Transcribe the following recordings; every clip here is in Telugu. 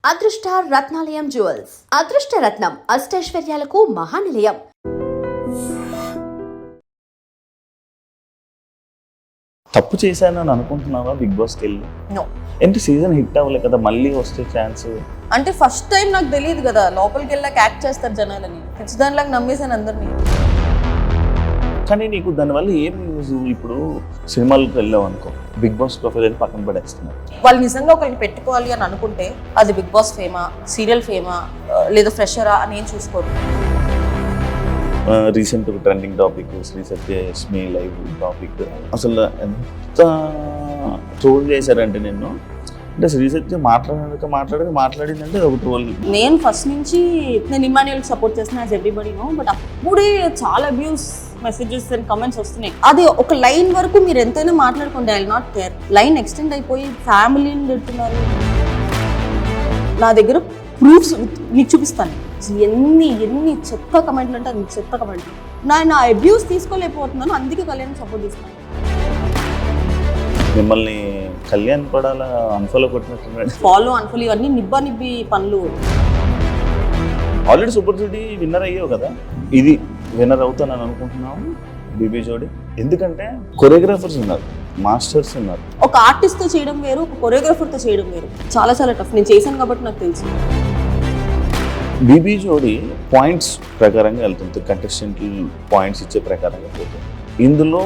అదృష్ట రత్నాలయం జ్యువెల్స్ అదృష్ట రత్నం అష్టైశ్వర్యాలకు మహానిలయం. తప్పు చేశానని అనుకుంటున్నావా బిగ్ బాస్కి వెళ్ళి? నో. ఏంటి సీజన్ హిట్ అవ్వలే కదా, మళ్ళీ వస్తే ఛాన్స్? అంటే ఫస్ట్ టైం నాకు తెలియదు కదా, లోపలికి వెళ్ళాక యాక్ట్ చేస్తారు జనాలని, ఖచ్చితంగా నమ్మేశాను అందరినీ. కానీ నీకు దానివల్ల ఏం యూజ్? ఇప్పుడు సినిమాలకు వెళ్ళావు అనుకో, బిగ్ బాస్ ప్రొఫైల్ అని పక్కన పడేస్తున్నారు. వాళ్ళు నిజంగా ఒకరికి పెట్టుకోవాలి అని అనుకుంటే అది బిగ్ బాస్ ఫేమా, సీరియల్ ఫేమా, లేదా ఫ్రెషరా అని ఏం చూసుకోరు. Recent trending topic Sri Satyalakshmi live topic, అసలు ఎంత ట్రోల్ చేశారంటే నిన్ను. అంటే శ్రీ సత్య మాట్లాడిందంటే ఒక ట్రోల్. నేను ఫస్ట్ నుంచి నేను ఇమాన్యుయల్కి సపోర్ట్ చేస్తున్నా యాజ్ ఎవ్రీబడీ నో, బట్ అప్పుడే చాలా అబ్యూస్ మెసేజెస్ అండ్ కమెంట్స్ వస్తున్నాయి. అది ఒక లైన్ వరకు మీరు ఎంతైనా మాట్లాడుకోండి, I will not care. Line extend అయిపోయి ఫ్యామిలీని పెడుతున్నారు. నా దగ్గర ప్రూఫ్స్ నీకు చూపిస్తాను. ఎన్ని చెత్త కమెంట్లు అంటే అది చెత్త కమెంట్లు. నా అబ్యూస్ తీసుకోలేకపోతున్నాను, అందుకే కళ్యాణ్ సపోర్ట్ చేస్తున్నాను. మిమ్మల్ని కళ్యాణ్ పడాల అన్ఫాలో కొట్టినట్టు ఫాలో అన్ఫాలో ఇవన్నీ నిబ్బి పనులు. ఆల్రెడీ సూపర్ జోడీ విన్నర్ అయ్యావు కదా, ఇది విన్నర్ అవుతానని అనుకుంటున్నాము బీబీ జోడీ. ఎందుకంటే కొరియోగ్రాఫర్స్ ఉన్నారు, మాస్టర్స్ ఉన్నారు. ఒక ఆర్టిస్ట్తో చేయడం వేరు, ఒక కొరియోగ్రాఫర్తో చేయడం వేరు. చాలా చాలా టఫ్. నేను చేశాను కాబట్టి నాకు తెలుసు. బీబీ జోడీ పాయింట్స్ ప్రకారంగా వెళ్తుంది, కంటెస్టెంట్లు పాయింట్స్ ఇచ్చే ప్రకారంగా పోతుంది. ఇందులో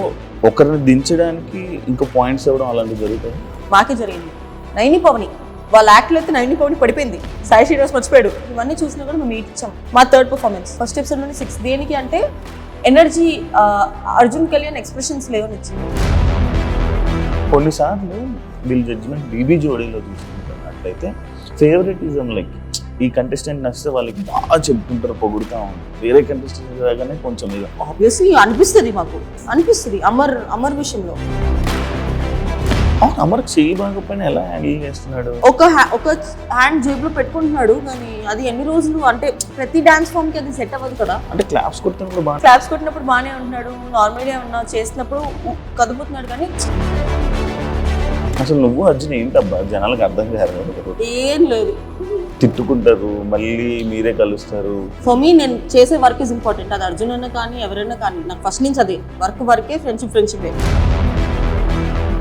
ఒకరిని దించడానికి ఇంకా పాయింట్స్ ఇవ్వడం అలాంటివి జరుగుతుంది. మాకే జరిగింది. నైని పవని వాళ్ళ యాక్ట్లో అయితే నైని పవని పడిపోయింది, సాయి శ్రీనివాస్ మర్చిపోయాడు. ఇవన్నీ చూసినా కూడా మేము మీట్ ఇచ్చాం. మా థర్డ్ పర్ఫార్మెన్స్ ఫస్ట్ ఎపిసోడ్లోనే 6. దేనికి అంటే ఎనర్జీ, అర్జున్ కళ్యాణ్ ఎక్స్ప్రెషన్స్ లేవని ఇచ్చింది. కొన్నిసార్లు వీళ్ళ జడ్జిమెంట్ బీబీ జోడీలో చూసుకుంటున్నట్లయితే ఫేవరెటిజం, లైక్ ఈ కంటెస్టెంట్ నచ్చితే వాళ్ళకి బాగా చెప్పుకుంటారు, పొగుడుతూ ఉంటారు. వేరే కంటెస్టెంట్ రాగానే కొంచెం ఇక ఆబ్వియస్లీ అనిపిస్తుంది, మాకు అనిపిస్తుంది. అమర్ విషయంలో అమర్ చెయ్యి బాగపోయినా ఎలా హ్యాండిల్ చేస్తున్నాడు? ఒక హ్యాండ్ జేబులో పెట్టుకుంటున్నాడు, కానీ అది ఎన్ని రోజులు అంటే ప్రతి డాన్స్ ఫామ్ కి అది సెట్ అవ్వదు కదా. అంటే క్లాప్స్ కొట్టినప్పుడు బాగానే ఉంటున్నాడు, నార్మల్గా ఉన్నా చేసినప్పుడు కదుపుతున్నాడు. కానీ అసలు నువ్వు అర్జున్ ఏంటబ్బా జనాలకు అర్థం కాదు. ఏం లేదు, తిట్టుకుంటారు, మళ్ళీ మీరే కలుస్తారు. ఫర్ మీ నేను చేసే వర్క్ ఇస్ ఇంపార్టెంట్. అది అర్జున్ అయినా కానీ ఎవరైనా కానీ నాకు ఫస్ట్ నుంచి అదే వర్కే, ఫ్రెండ్షిప్.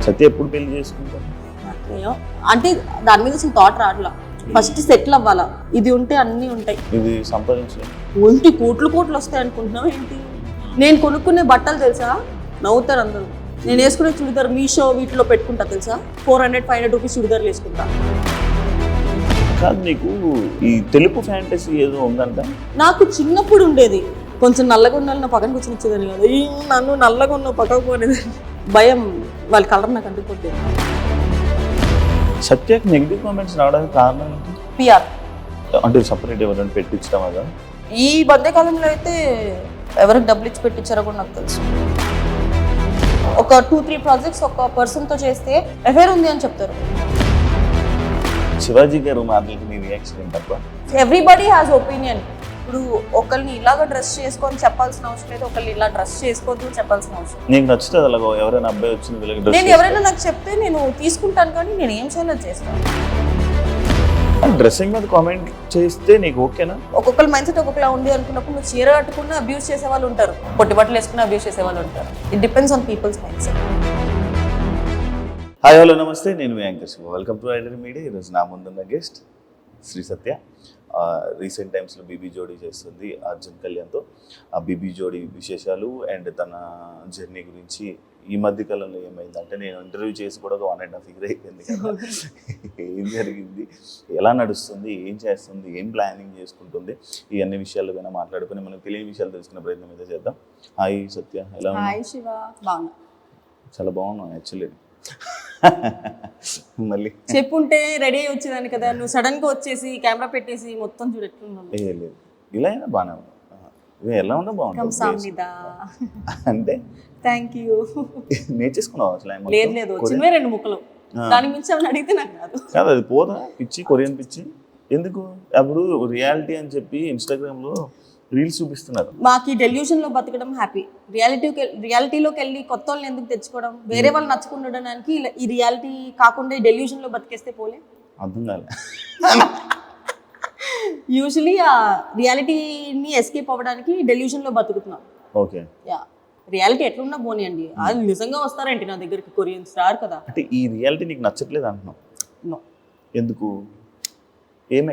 సత్య ఎప్పుడు పెళ్లి చేసుకుంటారు అంటే దాని మీద అసలు థాట్ రావట్లా. ఫస్ట్ సెటిల్ అవ్వాలా, ఇది ఉంటే అన్నీ ఉంటాయి. ఇది సంపాదించలేదు ఒంటి కోట్లు వస్తాయి అనుకుంటున్నావు ఏంటి? నేను కొనుక్కునే బట్టలు తెలుసా, నవ్వుతారు అందరూ. నేను వేసుకునే చుడిదార్ మీషో వీటిలో పెట్టుకుంటా తెలుసా, 400-500 రూపీస్ చుడిదార్లు వేసుకుంటా. కాదు, నీకు ఈ తెలుపు ఫ్యాంటసీ ఏదో ఉందంట? నాకు చిన్నప్పుడు ఉండేది. కొంచెం నల్లగా ఉండాలి, నా పక్కన కూర్చొని వచ్చేదాన్ని కదా. నన్ను నల్లగా ఉన్న పక్కకు పోనేది భయం, వాళ్ళ కలర్ నాకు అంటుకుంటే. సత్యకి నెగిటివ్ కామెంట్స్ రావడానికి కారణం ఏంటి? పిఆర్ అంటే సపరేట్ ఎవరైనా పెట్టించడం కదా. ఈ మధ్యకాలంలో అయితే ఎవరికి డబ్బులు ఇచ్చి పెట్టించారో కూడా నాకు తెలుసు. ఒక 2-3 ప్రాజెక్ట్స్ ఒక పర్సన్తో చేస్తే ఎఫైర్ ఉంది అని చెప్తారు. శివాజీ గారు మాటలకి నీ రియాక్షన్ ఏంటబ్బా? Everybody has opinion. ఇప్పుడు ఒకరిని ఇలాగ డ్రెస్ చేసుకొని చెప్పాల్సిన అవసరం లేదు, ఒకరిని ఇలా డ్రెస్ చేసుకోవద్దు చెప్పాల్సిన అవసరం. నీకు నచ్చుతుంది అలాగో ఎవరైనా అబ్బాయి వచ్చింది నేను ఎవరైనా నాకు చెప్తే నేను తీసుకుంటాను, కానీ నేను ఏం చేయాలో చేస్తాను. డ్రెస్సింగ్ మీద కామెంట్ చేస్తే నీకు ఓకేనా? ఒక్కొక్కరు మైండ్ సెట్ ఒక్కొక్కలా ఉంది అనుకున్నప్పుడు నువ్వు చీర కట్టుకున్న అబ్యూస్ చేసే వాళ్ళు ఉంటారు, పొట్టి బట్టలు వేసుకున్న అబ్యూస్ చేసే వాళ్ళు ఉంటారు. It depends on people's mind set. Hi hello నమస్తే, నేను మీ anchor Shiva. Welcome to iDream media. ఈరోజు నా ముందున్న గెస్ట్ శ్రీ సత్య. రీసెంట్ టైమ్స్లో బీబీ జోడీ చేస్తుంది అర్జున్ కళ్యాణ్తో. ఆ బీబీ జోడీ విశేషాలు అండ్ తన జర్నీ గురించి ఈ మధ్య కాలంలో ఏమైందంటే, నేను ఇంటర్వ్యూ చేసి కూడా 1.5 year అయిపోయింది కదా. ఏం జరిగింది, ఎలా నడుస్తుంది, ఏం చేస్తుంది, ఏం ప్లానింగ్ చేసుకుంటుంది, ఈ అన్ని విషయాలు పైన మాట్లాడుకుని మనం తెలియని విషయాలు తెలుసుకునే ప్రయత్నం అయితే చేద్దాం. హాయ్ సత్య, ఎలా ఉన్నా? హాయ్ శివ, బాగున్నా. చాలా బాగున్నాను యాక్చువల్లీ. మళ్ళీ చెప్పుంటే రెడీ అయ్యి వచ్చేదాన్ని కదా, నువ్వు సడన్ గా వచ్చేసి కెమెరా పెట్టేసి మొత్తం చూడెట్లున్నాను. లేదు, ఇలా అయినా బాగానే ఉంది. ఎలా ఉన్నా బాగుంటుంది అంటే. Thank you. నేర్చేసుకున్నావు అసలు? లేదు, చిన్నవే 2 ముక్కలు, దాని మించి ఏమైనా అడిగితే నాకు కాదు. అది పోదా పిచ్చి, కొరియన్ పిచ్చి ఎందుకు? అప్పుడు రియాలిటీ అని చెప్పి ఇన్స్టాగ్రామ్లో రీల్స్ చూపిస్తున్నారు. మాకు ఈ డెల్యూషన్ లో బతకడం హ్యాపీ. రియాలిటీలోకి వెళ్ళి కొత్త వాళ్ళని ఎందుకు తెచ్చుకోవడం, వేరే వాళ్ళు నచ్చుకుని ఉండడానికి ఈ రియాలిటీ కాకుండా ఈ డెల్యూషన్ లో బతికేస్తే పోలే. అర్థం కాలే. యూజువలీ ఆ రియాలిటీని ఎస్కేప్ అవ్వడానికి డెల్యూషన్లో బతుకుతున్నాం. ఓకే. యా, రియాలిటీ ఎట్లున్నా పోనీయండి, అది నిజంగా వస్తారేంటి నా దగ్గరికి కొరియన్స్ రారు కదా. అంటే ఈ రియాలిటీ నీకు నచ్చట్లేదు అంటున్నావు. నో, ఎందుకు? ఏం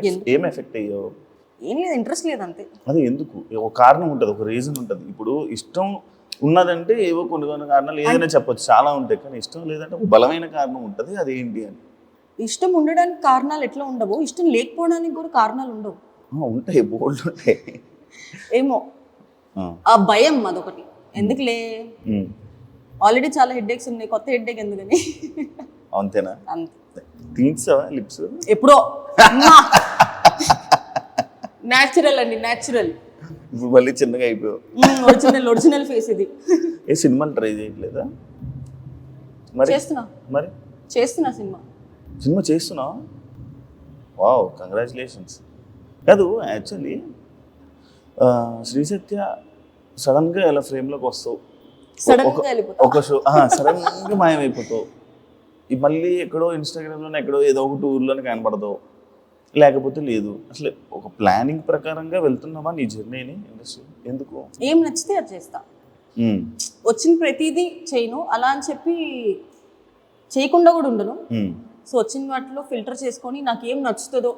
ఎఫెక్ట్ అయ్యావు? ఏం లేదు, ఇంట్రెస్ట్ లేదు అంతే. అదే ఎందుకు? ఒక కారణం ఉంటుంది, ఒక రీజన్ ఉంటుంది. ఇప్పుడు ఇష్టం ఉన్నదంటే ఏవో కొన్ని కొన్ని కారణాలు ఏదైనా చెప్పొచ్చు, చాలా ఉంటాయి. కానీ ఇష్టం లేదంటే ఒక బలమైన కారణం ఉంటుంది, అది ఏంటి అని. ఇష్టం ఉండడానికి కారణాలు ఎట్లా ఉండవు, ఇష్టం లేకపోవడానికి కూడా కారణాలు ఉండవు. ఉంటాయి, బోల్డ్ ఉంటాయి. ఏమో ఆ భయం అదొకటి. ఎందుకులే, ఆల్రెడీ చాలా హెడ్ఏక్స్ ఉన్నాయి, కొత్త హెడ్ఏక్ ఎందుకని. అంతేనా? అంతే. తీర్చావా లిప్స్? ఎప్పుడో న్యాచురల్ అండి, న్యాచురల్. ఇప్పుడు మళ్ళీ చిన్నగా అయిపోయావు. ఒరిజినల్ ఫేస్ ఇది. ఏ సినిమాలు ట్రై చేయట్లేదా మరి? చేస్తున్నా సినిమా చేస్తున్నావా? Wow, congratulations. కాదు, యాక్చువల్లీ శ్రీసత్య సడన్గా ఇలా ఫ్రేమ్లోకి వస్తావు, ఒక షో సడన్గా మాయమైపోతావు, మళ్ళీ ఎక్కడో ఇన్స్టాగ్రామ్లోనే ఎక్కడో ఏదో ఒక టూర్లోనే కనపడతావు, లేకపోతే లేదు. అసలు ఒక ప్లానింగ్ ప్రకారంగా వెళ్తున్నావా నీ జర్నీని ఇండస్ట్రీ? ఎందుకు? ఏం నచ్చితే అది చేస్తా, వచ్చిన ప్రతిదీ చేయను అలా అని చెప్పి చేయకుండా కూడా ఉండను. సో వచ్చిన వాటిలో ఫిల్టర్ చేసుకొని నాకు ఏం నచ్చుతుందో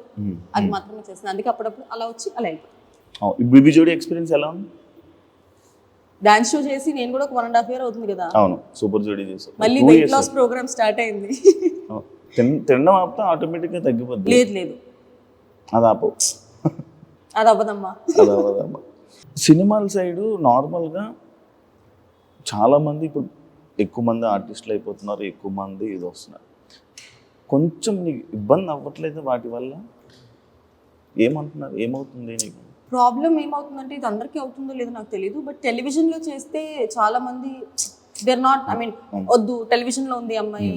అది మాత్రమే చేస్తాను. అందుకే అప్పుడప్పుడు అలా వచ్చి అలా వెళ్ళిపోతాను. బీబీ జోడి ఎక్స్పీరియన్స్ ఎలా ఉంది? డాన్స్ షో చేసి నేను కూడా ఒక 1.5 year అవుతుంది కదా. అవును, సూపర్ జోడి చేసావు. మళ్ళీ వెయిట్ లాస్ ప్రోగ్రామ్ స్టార్ట్ అయింది. తినడం ఆపితే ఆటోమేటిక్గా తగ్గిపోద్ది. లేదు అది ఆపవు, అది అవ్వదమ్మా. సినిమాల సైడు నార్మల్గా చాలామంది ఇప్పుడు ఎక్కువ మంది ఆర్టిస్టులు అయిపోతున్నారు, ఎక్కువ మంది ఇది వస్తున్నారు. కొంచెం నీకు ఇబ్బంది అవ్వట్లేదు వాటి వల్ల? ఏమంటున్నారు, ఏమవుతుంది నీకు ప్రాబ్లం? ఏమవుతుందంటే ఇది అందరికీ అవుతుందో లేదో నాకు తెలియదు, బట్ టెలివిజన్లో చేస్తే చాలా మంది దేర్ నాట్, ఐ మీన్ వద్దు టెలివిజన్లో ఉంది అమ్మాయి,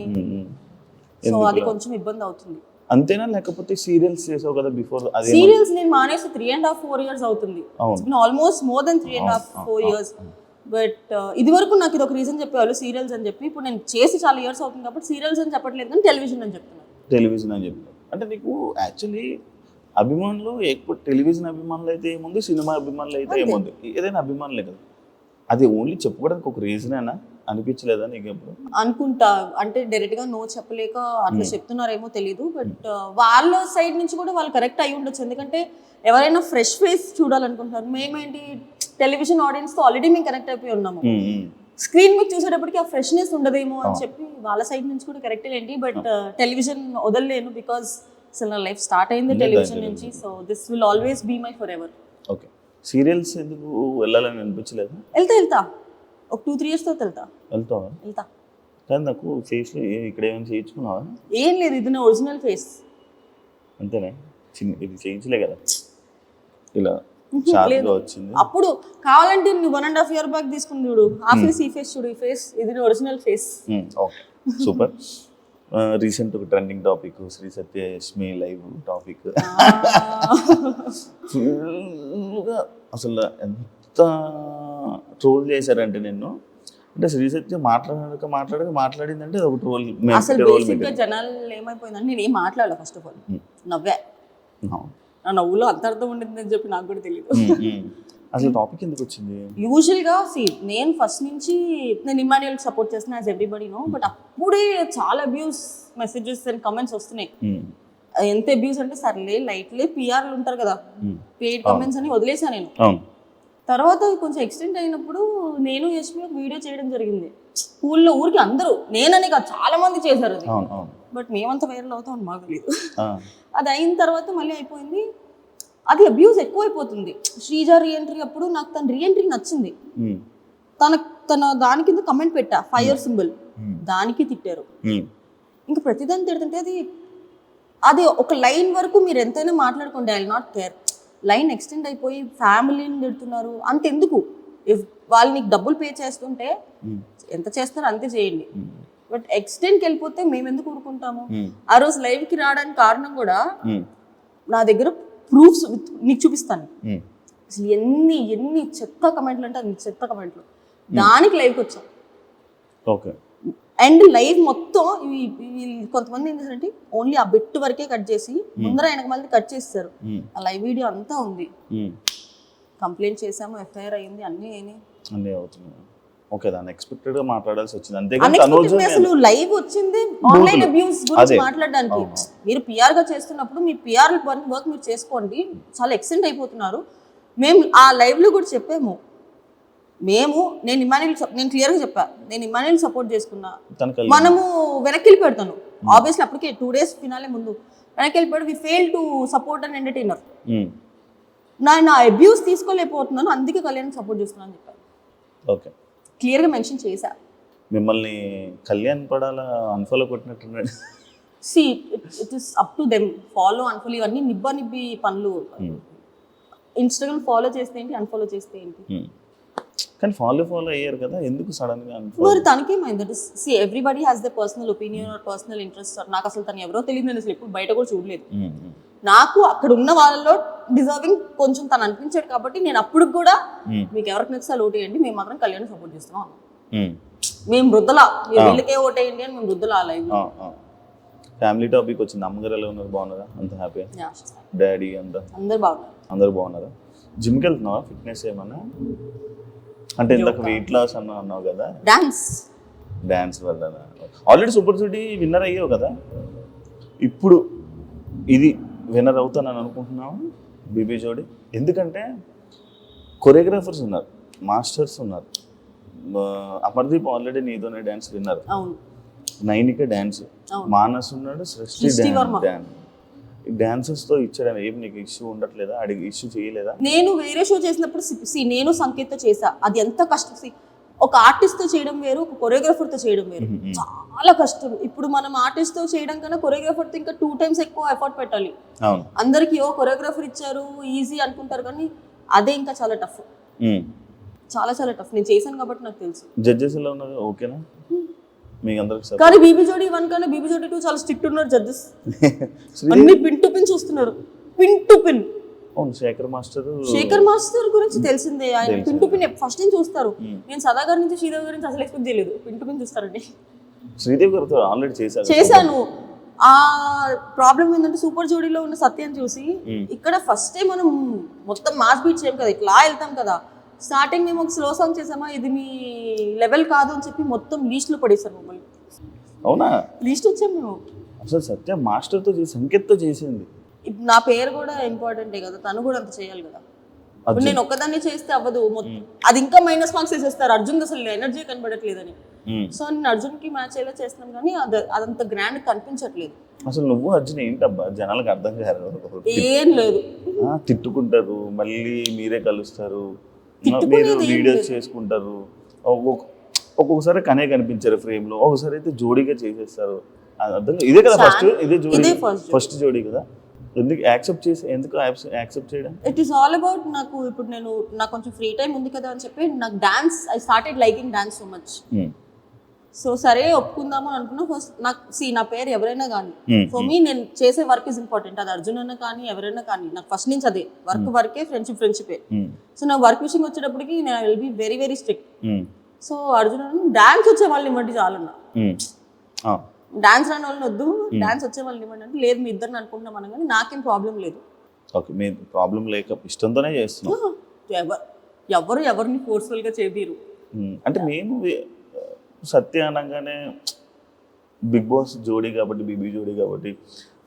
సో అది కొంచెం ఇబ్బంది అవుతుంది. అంతేనా? లేకపోతే సీరియల్స్ చేసావు కదా బిఫోర్? సీరియల్స్ నేను మానేసి 3.5-4 years అవుతుంది. Almost more than 3.5-4 years. But ఇది వరకు నాకు ఇది ఒక రీజన్ చెప్పేవాళ్ళు సీరియల్స్ అని చెప్పి. ఇప్పుడు నేను చేసి చాలా ఇయర్స్ అవుతుంది కాబట్టి సీరియల్స్ అని చెప్పట్లేదు, కానీ టెలివిజన్ అని చెప్తున్నాను. టెలివిజన్ అని చెప్తాను అంటే నీకు యాక్చువల్లీ అభిమానులు ఎక్కువ టెలివిజన్ అభిమానులు అయితే ఏముంది, సినిమా అభిమానులు అయితే ఏముంది, ఏదైనా అభిమానులే కదా. అది ఓన్లీ చెప్పుకోవడానికి ఒక రీజన్ అయినా అనిపించలేదా నీకు ఎప్పుడు? అనుకుంటా, అంటే డైరెక్ట్ గా నో చెప్పలేక అట్లా చెప్తున్నారేమో తెలియదు. బట్ వాళ్ళ సైడ్ నుంచి కూడా వాళ్ళు కరెక్ట్ అయి ఉండొచ్చు, ఎందుకంటే ఎవరైనా ఫ్రెష్ ఫేస్ చూడాలనుకుంటున్నారు. మేమేంటి టెలివిజన్ ఆడియన్స్ తో ఆల్రెడీ మేము కనెక్ట్ అయిపోయి ఉన్నాము. స్క్రీన్ మీకు చూసేటప్పటికి ఆ ఫ్రెష్నెస్ ఉండదేమో అని చెప్పి వాళ్ళ సైడ్ నుంచి కూడా కరెక్ట్ ఏంటి. బట్ టెలివిజన్ వదలలేను, బికాస్ అసలు నా లైఫ్ స్టార్ట్ అయింది టెలివిజన్ నుంచి. So this will always be my forever. Okay. Serials ఎందుకు వెళ్ళాలని అనిపించలేదు? వెళ్తా ఒక 2-3 years తర్వాత వెళ్తా. కానీ నాకు ఫేస్ ఇక్కడ ఏమైనా చేయించుకున్నావా? ఏం లేదు, ఇది నా ఒరిజినల్ ఫేస్. అంతేనా? ఇది చేయించలే కదా, ఇలా షార్ప్గా వచ్చింది. అప్పుడు కావాలంటే నువ్వు 1.5 year బ్యాక్ తీసుకుని చూడు, ఆ ఫేస్ ఈ ఫేస్ చూడు, ఈ ఫేస్ ఇది నా original face. Okay, super. Recent ఒక ట్రెండింగ్ టాపిక్ శ్రీ సత్య యష్మి లైవ్ టాపిక్. ఫుల్గా అసలు ఎంత ట్రోల్ చేశారంటే నిన్ను, అంటే శ్రీ సత్య మాట్లాడిందంటే అది ఒక ట్రోల్. అసలు బేసిక్గా జనాలు ఏమైపోయిందంటే నేను ఏం మాట్లాడాలి, ఫస్ట్ ఆఫ్ ఆల్ నవ్వే. నా నవ్వులో అంత అర్థం ఉండిందని చెప్పి నాకు కూడా తెలియదు. అసలు టాపిక్ ఎందుకు వచ్చింది? యూజువల్గా నేను ఫస్ట్ నుంచి నేను ఇమాన్యుయల్కి సపోర్ట్ చేస్తున్నా, యాజ్ ఎవ్రీబడి నో. బట్ అప్పుడే చాలా అబ్యూస్ మెసేజెస్ అండ్ కమెంట్స్ వస్తున్నాయి. ఎంత అబ్యూస్ అంటే సర్లే లైట్లే, పిఆర్లు ఉంటారు కదా, పెయిడ్ కమెంట్స్ అని వదిలేసా నేను. తర్వాత కొంచెం ఎక్స్టెండ్ అయినప్పుడు నేను యష్మి ఒక వీడియో చేయడం జరిగింది స్కూల్లో. ఊరికి అందరూ, నేననే కాదు చాలా మంది చేశారు అది, బట్ మేమంతా వైరల్ అవుతామని మాకు తెలియదు. అది అయిన తర్వాత మళ్ళీ అయిపోయింది. అది అబ్యూస్ ఎక్కువైపోతుంది. శ్రీజ రీఎంట్రీ అప్పుడు నాకు తన రీఎంట్రీ నచ్చింది, తన దాని కింద కమెంట్ పెట్టా, ఫైర్ సింబల్, దానికి తిట్టారు. ఇంకా ప్రతిదాన్ని తిడుతుంటే అది ఒక లైన్ వరకు మీరు ఎంతైనా మాట్లాడుకోండి, I will not care. Line extend అయిపోయి ఫ్యామిలీని తిడుతున్నారు, అంతెందుకు? ఇఫ్ వాళ్ళు నీకు డబ్బులు పే చేస్తుంటే ఎంత చేస్తారో అంతే చేయండి, బట్ ఎక్స్టెండ్కి వెళ్ళిపోతే మేము ఎందుకు ఊరుకుంటాము? ఆ రోజు లైవ్కి రావడానికి కారణం కూడా నా దగ్గర ప్రూఫ్స్ నీకు చూపిస్తాను. అసలు ఎన్ని చెత్త కమెంట్లు అంటే అన్ని చెత్త కమెంట్లు, దానికి లైవ్కి వచ్చాం. ఓకే. అండ్ లైవ్ మొత్తం కొంతమంది ఏం చేశారంటే ఓన్లీ ఆ బిట్ వరకే కట్ చేసి ముందర వెనక మళ్ళీ కట్ చేస్తారు. ఆ లైవ్ వీడియో అంతా ఉంది. కంప్లైంట్ చేసాము, ఎఫ్ఐఆర్ అయింది, అన్నీ అన్నీ అవుతున్నాయి. ఓకే, దాన్ని ఎక్స్పెక్టెడ్ గా మాట్లాడాల్సి వచ్చింది. అంతేగాని అసలు లైవ్ వచ్చింది ఆన్లైన్ అబ్యూస్ గురించి మాట్లాడడానికి. మీరు పిఆర్ గా చేస్తున్నప్పుడు మీ పిఆర్ వర్క్ మీరు చేసుకోండి, చాలా ఎక్స్టెండ్ అయిపోతున్నారు. మేము ఆ లైవ్ లో కూడా చెప్పాము, నేను క్లియర్ గా చెప్పా, నేను ఇమాన్యుయల్ సపోర్ట్ చేసుకున్నా, మనము వెనక్కి వెళ్ళిపెడతాను. ఆబ్వియస్లీ అప్పటికే 2 days ఫినాలే ముందు వెనక్కి వెళ్ళిపోయాడు. We fail to support and entertainer. నా అబ్యూస్ తీసుకోలేకపోతున్నాను, అందుకే కళ్యాణ్ సపోర్ట్ చేస్తున్నాను అని చెప్పాను. ఓకే, క్లియర్ గా మెన్షన్ చేశా. మిమ్మల్ని కళ్యాణ్ పడాలా అన్ఫాలో కొట్టినట్టున్నాడు. See it is up to them. Follow unfollow ఇవన్నీ నిబ్బి పనులు. ఇన్స్టాగ్రామ్ ఫాలో చేస్తే ఏంటి, అన్ఫాలో చేస్తే ఏంటి? కానీ ఫాలో అయ్యారు కదా, ఎందుకు సడన్ గా మరి తనకేమైంది? That is see everybody has the personal opinion or personal interest. నాకు అసలు తను ఎవరో తెలియదు, నేను అసలు ఎప్పుడు బయట కూడా చూడలేదు. నాకు అక్కడ ఉన్న వాళ్ళలో డిజర్వింగ్ కొంచెం తను అనిపించాడు కాబట్టి నేను అప్పుడు కూడా మీకు ఎవరికి నచ్చితే ఓటేయండి, మేము మాత్రం కళ్యాణ్ సపోర్ట్ చేస్తున్నాం. మేము వృద్ధలా వీళ్ళకే ఓటేయండి అని మేము వృద్ధలా లైవ్. ఫ్యామిలీ టాపిక్ వచ్చింది. అమ్మగారు ఎలా ఉన్నారు, బాగున్నారా? అంత హ్యాపీ? డాడీ అంతా అందరు బాగున్నారా? జిమ్కి వెళ్తున్నావా? ఫిట్నెస్ ఏమన్నా అంటే ఇంతకు వెయిట్ లాస్ అన్నావు కదా, డాన్స్ వల్ల ఆల్రెడీ సూపర్ సిటీ విన్నర్ అయ్యావు కదా, ఇప్పుడు ఇది విన్నర్ అవుతానని అనుకుంటున్నావు బీబీ జోడి? ఎందుకంటే కొరియోగ్రాఫర్స్ ఉన్నారు, మాస్టర్స్ ఉన్నారు. అమర్దీప్ ఆల్రెడీ నీతోనే dance winner, Nainika dance, Manas ఉన్నాడు, సృష్టి డాన్స్. డాన్సెస్ తో ఇచ్చడం ఏం నీకు ఇష్యూ ఉండట్లేదా? అడిగి ఇష్యూ చేయలేదా? నేను వేరే షో చేసినప్పుడు నేను సంకేత్ చేసా, అది ఎంత కష్టం. ఒక ఆర్టిస్ట్ తో చేయడం వేరు, ఒక కొరియోగ్రాఫర్ తో చేయడం వేరు, చాలా కష్టం. ఇప్పుడు మనం ఆర్టిస్ట్ తో చేయడం కన్నా కొరియోగ్రాఫర్ తో ఇంకా 2 times ఎక్కువ ఎఫర్ట్ పెట్టాలి. అందరికి కొరియోగ్రాఫర్ ఇచ్చారు ఈజీ అనుకుంటారు, కానీ అదే ఇంకా చాలా టఫ్, చాలా టఫ్. నేను చేశాను కాబట్టి నాకు తెలుసు. జడ్జెస్ ఎలా ఉన్నారు? ఓకేనా మీకు అందరికి? కానీ బీబీ జోడి 1 కన్నా బీబీ జోడి 2 చాలా స్ట్రిక్ట్ ఉన్నారు జడ్జెస్. అన్ని పిన్ టు పిన్ చూస్తున్నారు, pin to pin. Shekhar master గురించి తెలిసిందే, ఆయన పిన్ టు పిన్ ఫస్ట్ నుంచి చూస్తారు. నేను సదా గారి నుంచి శ్రీదేవి గారి నుంచి అసలు ఎక్స్పెక్ట్ చేయలేదు, పిన్ టు పిన్ చూస్తారండి. శ్రీదేవి గారితో ఆల్రెడీ చేశాను. ఆ ప్రాబ్లం ఏంటంటే సూపర్ జోడీలో ఉన్న సత్యం చూసి ఇక్కడ ఫస్ట్ టైం మనం మొత్తం మాస్ బీట్ చేయం కదా, ఇట్లా వెళ్తాం కదా. స్టార్టింగ్ మేము ఒక స్లో సాంగ్ చేసామా, ఇది మీ లెవెల్ కాదు అని చెప్పి మొత్తం లీస్ట్ లో పడేసారు మమ్మల్ని. అవునా? లీస్ట్ వచ్చాము మేము. అసలు సత్య మాస్టర్ తో సంకేత్ తో చేసింది. నా పేరు కూడా ఇంపార్టెంటే కదా, తను కూడా అంత చేయాలి కదా. ఇప్పుడు నేను ఒక్కదాన్ని చేస్తే అవ్వదు, అది ఇంకా మైనస్ మార్క్స్ వేసేస్తారు. అర్జున్ అసలు ఎనర్జీ కనబడట్లేదని. సో నేను అర్జున్ కి మ్యాచ్ అయ్యేలా చేస్తున్నాం, కానీ అదంత గ్రాండ్ కనిపించట్లేదు. అసలు నువ్వు అర్జున్ ఏంటబ్బా జనాలకు అర్థం కాదు. ఏం లేదు, తిట్టుకుంటారు, మళ్ళీ మీరే కలుస్తారు, మీరు వీడియోస్ చేసుకుంటారు. ఒక్కొక్కసారి కనే కనిపించారు ఫ్రేమ్ లో, ఒకసారి అయితే జోడీగా చేసేస్తారు. ఇదే కదా ఫస్ట్ జోడీ కదా, ఎందుకు యాక్సెప్ట్ చేయడం? ఇట్ ఈస్ ఆల్ అబౌట్ ఇప్పుడు నాకు కొంచెం ఫ్రీ టైం ఉంది కదా అని చెప్పి నాకు dance, I started liking dance so much. So సరే ఒప్పుకుందామని అనుకున్నా. ఫస్ట్ నా పేరు ఎవరైనా కానీ ఫర్ మీ నేను చేసే వర్క్ ఇస్ ఇంపార్టెంట్. అది అర్జున్ అన్న కానీ ఎవరైనా కానీ, నాకు ఫస్ట్ నుంచి అదే వర్కే, ఫ్రెండ్షిపే. సో నా వర్క్ విషయం వచ్చేటప్పటికి నేను I will be very very strict. So Arjun dance వచ్చే వాళ్ళని ఇవ్వండి చాలన్నా, డాన్స్ రాని వాళ్ళని వద్దు, డాన్స్ వచ్చే వాళ్ళని ఇవ్వండి అంటే లేదు మీ ఇద్దరిని అనుకుంటున్నాం మనం, కానీ నాకేం ప్రాబ్లం లేదు. ఓకే, మీ ప్రాబ్లం లేక ఇష్టంతోనే చేస్తున్నాం. ఎవరిని ఫోర్స్ఫుల్ గా చేయరు. అంటే మేము సత్య అనగానే బిగ్ బాస్ జోడీ కాబట్టి, బీబీ జోడీ కాబట్టి,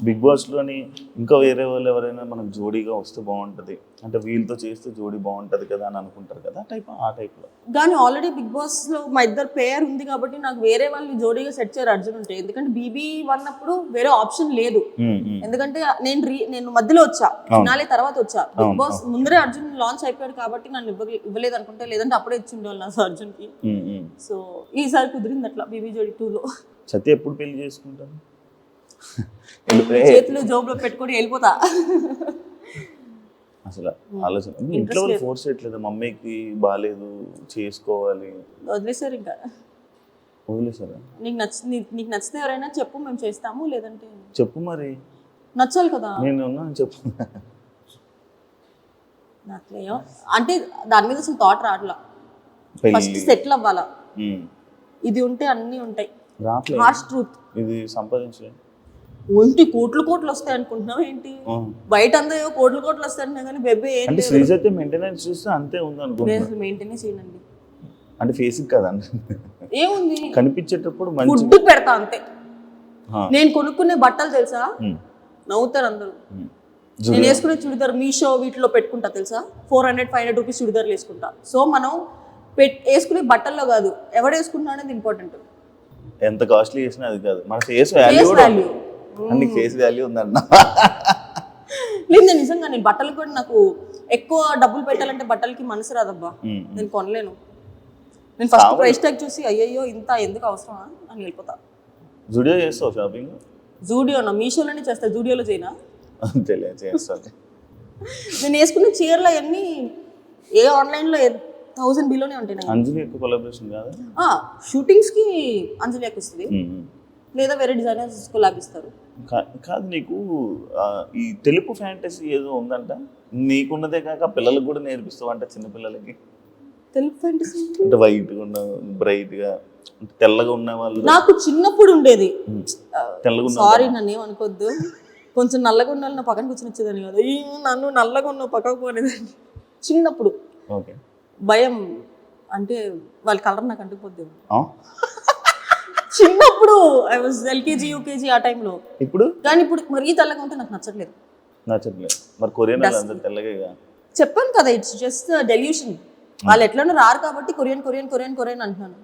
బిగ్ బాస్లోని ఇంకా వేరే వాళ్ళు ఎవరైనా మనకు జోడీగా వస్తే బాగుంటుంది, అంటే వీళ్ళతో చేస్తే జోడీ బాగుంటుంది కదా అని అనుకుంటారు కదా, ఆ టైప్లో. కానీ ఆల్రెడీ బిగ్ బాస్లో మా ఇద్దరు పేర్ ఉంది కాబట్టి నాకు వేరే వాళ్ళు జోడీగా సెట్ చేయరు అర్జున్ ఉంటే. ఎందుకంటే బీబీ అన్నప్పుడు వేరే ఆప్షన్ లేదు. ఎందుకంటే నేను మధ్యలో వచ్చా, ఫినాలే తర్వాత వచ్చా. బిగ్ బాస్ ముందరే అర్జున్ లాంచ్ అయిపోయాడు కాబట్టి నన్ను ఇవ్వలేదు అనుకుంటే, లేదంటే అప్పుడే ఇచ్చి ఉండేవాళ్ళు నాకు అర్జున్కి. సో ఈసారి కుదిరింది అట్లా బీబీ జోడీ 2లో. సత్య ఎప్పుడు పెళ్లి చేసుకుంటాను? చేతులు జోబులో పెట్టుకొని వెళ్ళిపోతా. అసలు ఆలోచన ఇంట్లో ఫోర్స్ చేయట్లేదు, మమ్మీకి బాగాలేదు చేసుకోవాలి, వదిలేసారు. ఇంకా వదిలేసారా? నీకు నచ్చితే ఎవరైనా చెప్పు, మేము చేస్తాము, లేదంటే చెప్పు. మరి నచ్చాలి కదా, నేను చెప్పు. నచ్చలేయో అంటే దాని మీద అసలు థాట్ రావట్లా. ఫస్ట్ సెటిల్ అవ్వాలా, ఇది ఉంటే అన్నీ ఉంటాయి. రావట్లేదు. Harsh truth. ఇది సంపాదించలేదు. ఒంటి కోట్లు వస్తాయి అనుకుంటున్నావు ఏంటి? బయట అందరూ కోట్లు వస్తాయి కానీ బెబ్బే ఏం అంటే శ్రీజైతే మెయింటెనెన్స్ చూస్తే అంతే ఉంది అనుకుంటున్నా. మెయింటెనెన్స్ చేయండి అంటే ఫేసింగ్ కదండి, ఏముంది కనిపించేటప్పుడు మంచి ఫుడ్ పెడతా అంతే. నేను కొనుక్కునే బట్టలు తెలుసా, నవ్వుతారు అందరూ. నేను వేసుకునే చుడిదార్ మీషో వీటిలో పెట్టుకుంటా తెలుసా, 400-500 రూపీస్ చుడిదార్లు వేసుకుంటా. సో మనం వేసుకునే బట్టల్లో కాదు, ఎవడు వేసుకుంటున్నా అనేది ఇంపార్టెంట్. ఎంత కాస్ట్లీ చేసినా అది కాదు, మన ఫేస్ వాల్యూ కూడా అన్ని ఫేస్ వాల్యూ ఉందన్న. లేదు నేను నిజంగా నేను బట్టలు కూడా నాకు ఎక్కువ డబ్బులు పెట్టాలంటే బట్టలకి మనసు రాదబ్బా, నేను కొనలేను. నేను ఫస్ట్ ప్రైస్ ట్యాగ్ చూసి అయ్యయ్యో ఇంత ఎందుకు అవసరమా అని వెళ్ళిపోతా. జూడియో చేస్తావు షాపింగ్? జూడియోనా, మీషోలోనే చేస్తా, జూడియోలో చేయనా? తెలియదు చేస్తాను. నేను వేసుకున్న చీరలు అవన్నీ ఏ ఆన్లైన్లో 1000 బిలోనే ఉంటాయి. అంజలి యొక్క కొలాబరేషన్ కాదు, షూటింగ్స్కి అంజలి వస్తుంది, లేదా వేరే డిజైనర్స్ కొలాబ్ ఇస్తారు. కాదు నీకు ఈ తెలుపు ఫ్యాంటసీ ఏదో ఉందంట, నీకున్నదే కాక పిల్లలకు కూడా నేర్పిస్తావు అంట, చిన్నపిల్లలకి. తెలుపు ఫ్యాంటసీ అంటే వైట్గా ఉన్న బ్రైట్గా తెల్లగా ఉన్న వాళ్ళు. నాకు చిన్నప్పుడు ఉండేది. తెల్లగా ఉన్న, సారీ నన్ను ఏమనుకోవద్దు, కొంచెం నల్లగా ఉన్న వాళ్ళు నా పక్కన కూర్చొని వచ్చేదాన్ని కదా, నన్ను నల్లగా ఉన్న పక్కకు పోనేదాన్ని చిన్నప్పుడు. ఓకే, భయం అంటే వాళ్ళ కలర్ నాకు అంటుకుపోద్ది చిన్నప్పుడు. ఐ వాజ్ LKG UKG ఆ టైంలో. ఇప్పుడు కానీ ఇప్పుడు మరీ తెల్లగా ఉంటే నాకు నచ్చట్లేదు. మరి కొరియన్ అందరూ తెల్లగా. చెప్పాను కదా, ఇట్స్ జస్ట్ డెల్యూషన్. వాళ్ళు ఎట్లనో రారు కాబట్టి కొరియన్ కొరియన్ కొరియన్ కొరియన్ అంటున్నాను.